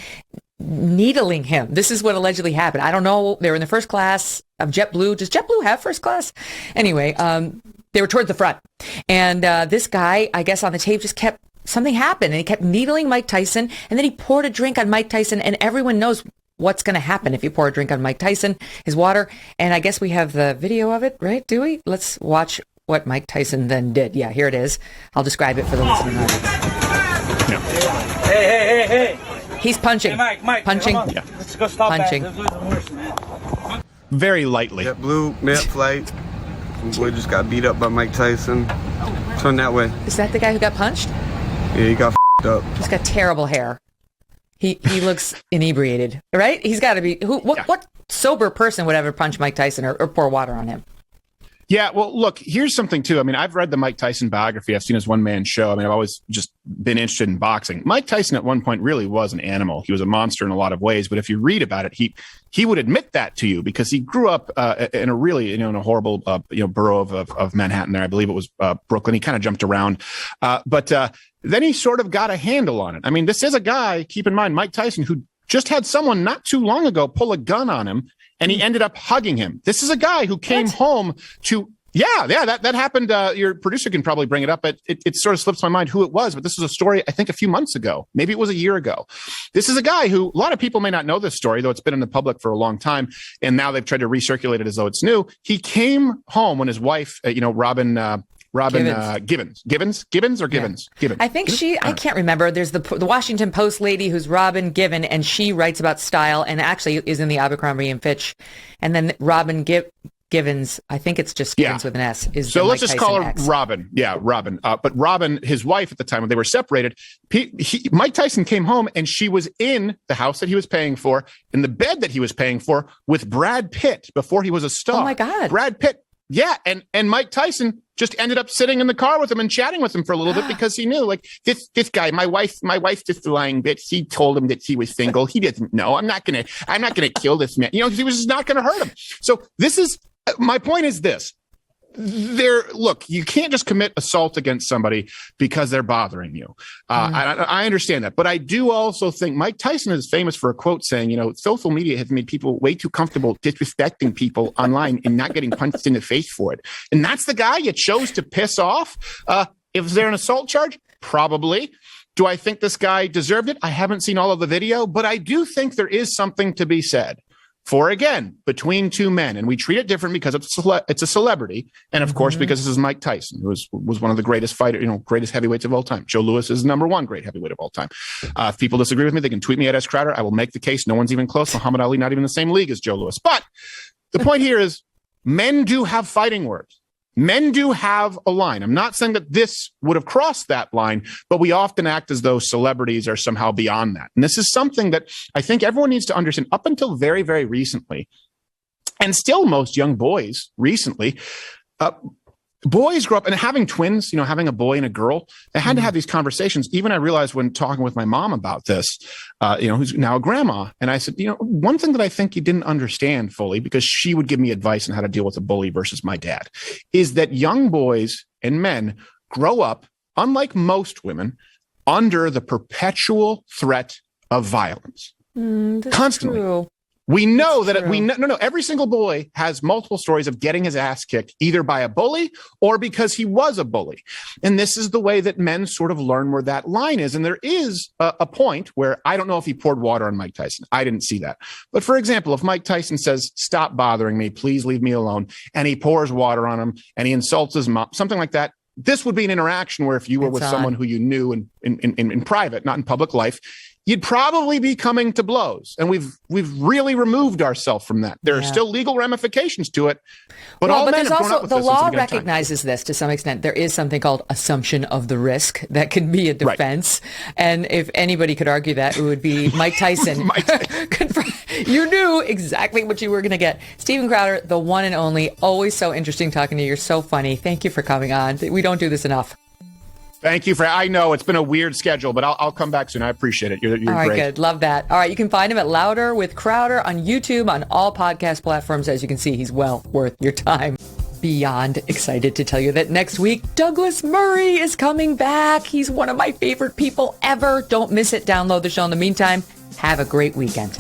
needling him? This is what allegedly happened. I don't know. They were in the first class of JetBlue. Does JetBlue have first class? Anyway, they were towards the front. And this guy, I guess on the tape, just kept, something happened. And he kept needling Mike Tyson. And then he poured a drink on Mike Tyson. And everyone knows what's going to happen if you pour a drink on Mike Tyson, his water. And I guess we have the video of it, right? Do we? Let's watch what Mike Tyson then did. Yeah, here it is. I'll describe it for the listening audience. Yeah. Hey. He's punching. Hey, Mike, punching. Yeah. Let's go stop punching. Very lightly. JetBlue mid-flight. Boy just got beat up by Mike Tyson. Turn that way. Is that the guy who got punched? Yeah, he got up. He's got terrible hair. He looks inebriated, right? He's got to be. What sober person would ever punch Mike Tyson or pour water on him? Yeah, well, look, here's something, too. I mean, I've read the Mike Tyson biography. I've seen his one-man show. I mean, I've always just been interested in boxing. Mike Tyson at one point really was an animal. He was a monster in a lot of ways. But if you read about it, he would admit that to you because he grew up in a really, in a horrible, borough of Manhattan there. I believe it was Brooklyn. He kind of jumped around. But then he sort of got a handle on it. I mean, this is a guy, keep in mind, Mike Tyson, who just had someone not too long ago pull a gun on him. And he ended up hugging him. This is a guy who came home to, that happened. Your producer can probably bring it up, but it sort of slips my mind who it was. But this is a story, I think, a few months ago. Maybe it was a year ago. This is a guy who, a lot of people may not know this story, though it's been in the public for a long time. And now they've tried to recirculate it as though it's new. He came home when his wife, Robin Gibbons. I think I can't remember. There's the Washington Post lady who's Robin Given, and she writes about style and actually is in the Abercrombie and Fitch. And then Robin Givens, I think it's just Givens with an S. So let's just call her Robin. Yeah, Robin. But Robin, his wife at the time when they were separated, Mike Tyson came home and she was in the house that he was paying for, in the bed that he was paying for, with Brad Pitt before he was a star. Oh my God. Brad Pitt. Yeah, and Mike Tyson just ended up sitting in the car with him and chatting with him for a little bit because he knew, like, this guy, my wife just a lying bitch. He told him that he was single. He doesn't know. I'm not gonna kill this man. He was just not gonna hurt him. So my point is this. Look, you can't just commit assault against somebody because they're bothering you. I understand that. But I do also think Mike Tyson is famous for a quote saying, social media has made people way too comfortable disrespecting people online and not getting punched in the face for it. And that's the guy you chose to piss off. Is there an assault charge? Probably. Do I think this guy deserved it? I haven't seen all of the video, but I do think there is something to be said for, again, between two men. And we treat it different because it's a celebrity. And of course, because this is Mike Tyson, who was one of the greatest greatest heavyweights of all time. Joe Louis is number one great heavyweight of all time. If people disagree with me, they can tweet me at S. Crowder. I will make the case. No one's even close. Muhammad Ali, not even the same league as Joe Louis. But the point here is men do have fighting words. Men do have a line. I'm not saying that this would have crossed that line, but we often act as though celebrities are somehow beyond that. And this is something that I think everyone needs to understand. Up until very, very recently, and still most young boys recently, boys grow up and having twins, having a boy and a girl, they had to have these conversations. Even I realized when talking with my mom about this, who's now a grandma. And I said, one thing that I think you didn't understand fully, because she would give me advice on how to deal with a bully versus my dad, is that young boys and men grow up, unlike most women, under the perpetual threat of violence. Constantly. True. We know that every single boy has multiple stories of getting his ass kicked either by a bully or because he was a bully. And this is the way that men sort of learn where that line is. And there is a point where I don't know if he poured water on Mike Tyson. I didn't see that. But for example, if Mike Tyson says, "Stop bothering me, please leave me alone," and he pours water on him and he insults his mom, something like that, this would be an interaction where if you were with someone who you knew in private, not in public life, you'd probably be coming to blows. And we've really removed ourselves from that. There are still legal ramifications to it. But there's also the law recognizes this to some extent. There is something called assumption of the risk that can be a defense. Right. And if anybody could argue that, it would be Mike Tyson. You knew exactly what you were going to get. Steven Crowder, the one and only, always so interesting talking to you. You're so funny. Thank you for coming on. We don't do this enough. Thank you I know it's been a weird schedule, but I'll come back soon. I appreciate it. You're all right, great. Good. Love that. All right. You can find him at Louder with Crowder on YouTube, on all podcast platforms. As you can see, he's well worth your time. beyond excited to tell you that next week, Douglas Murray is coming back. He's one of my favorite people ever. Don't miss it. Download the show in the meantime. Have a great weekend.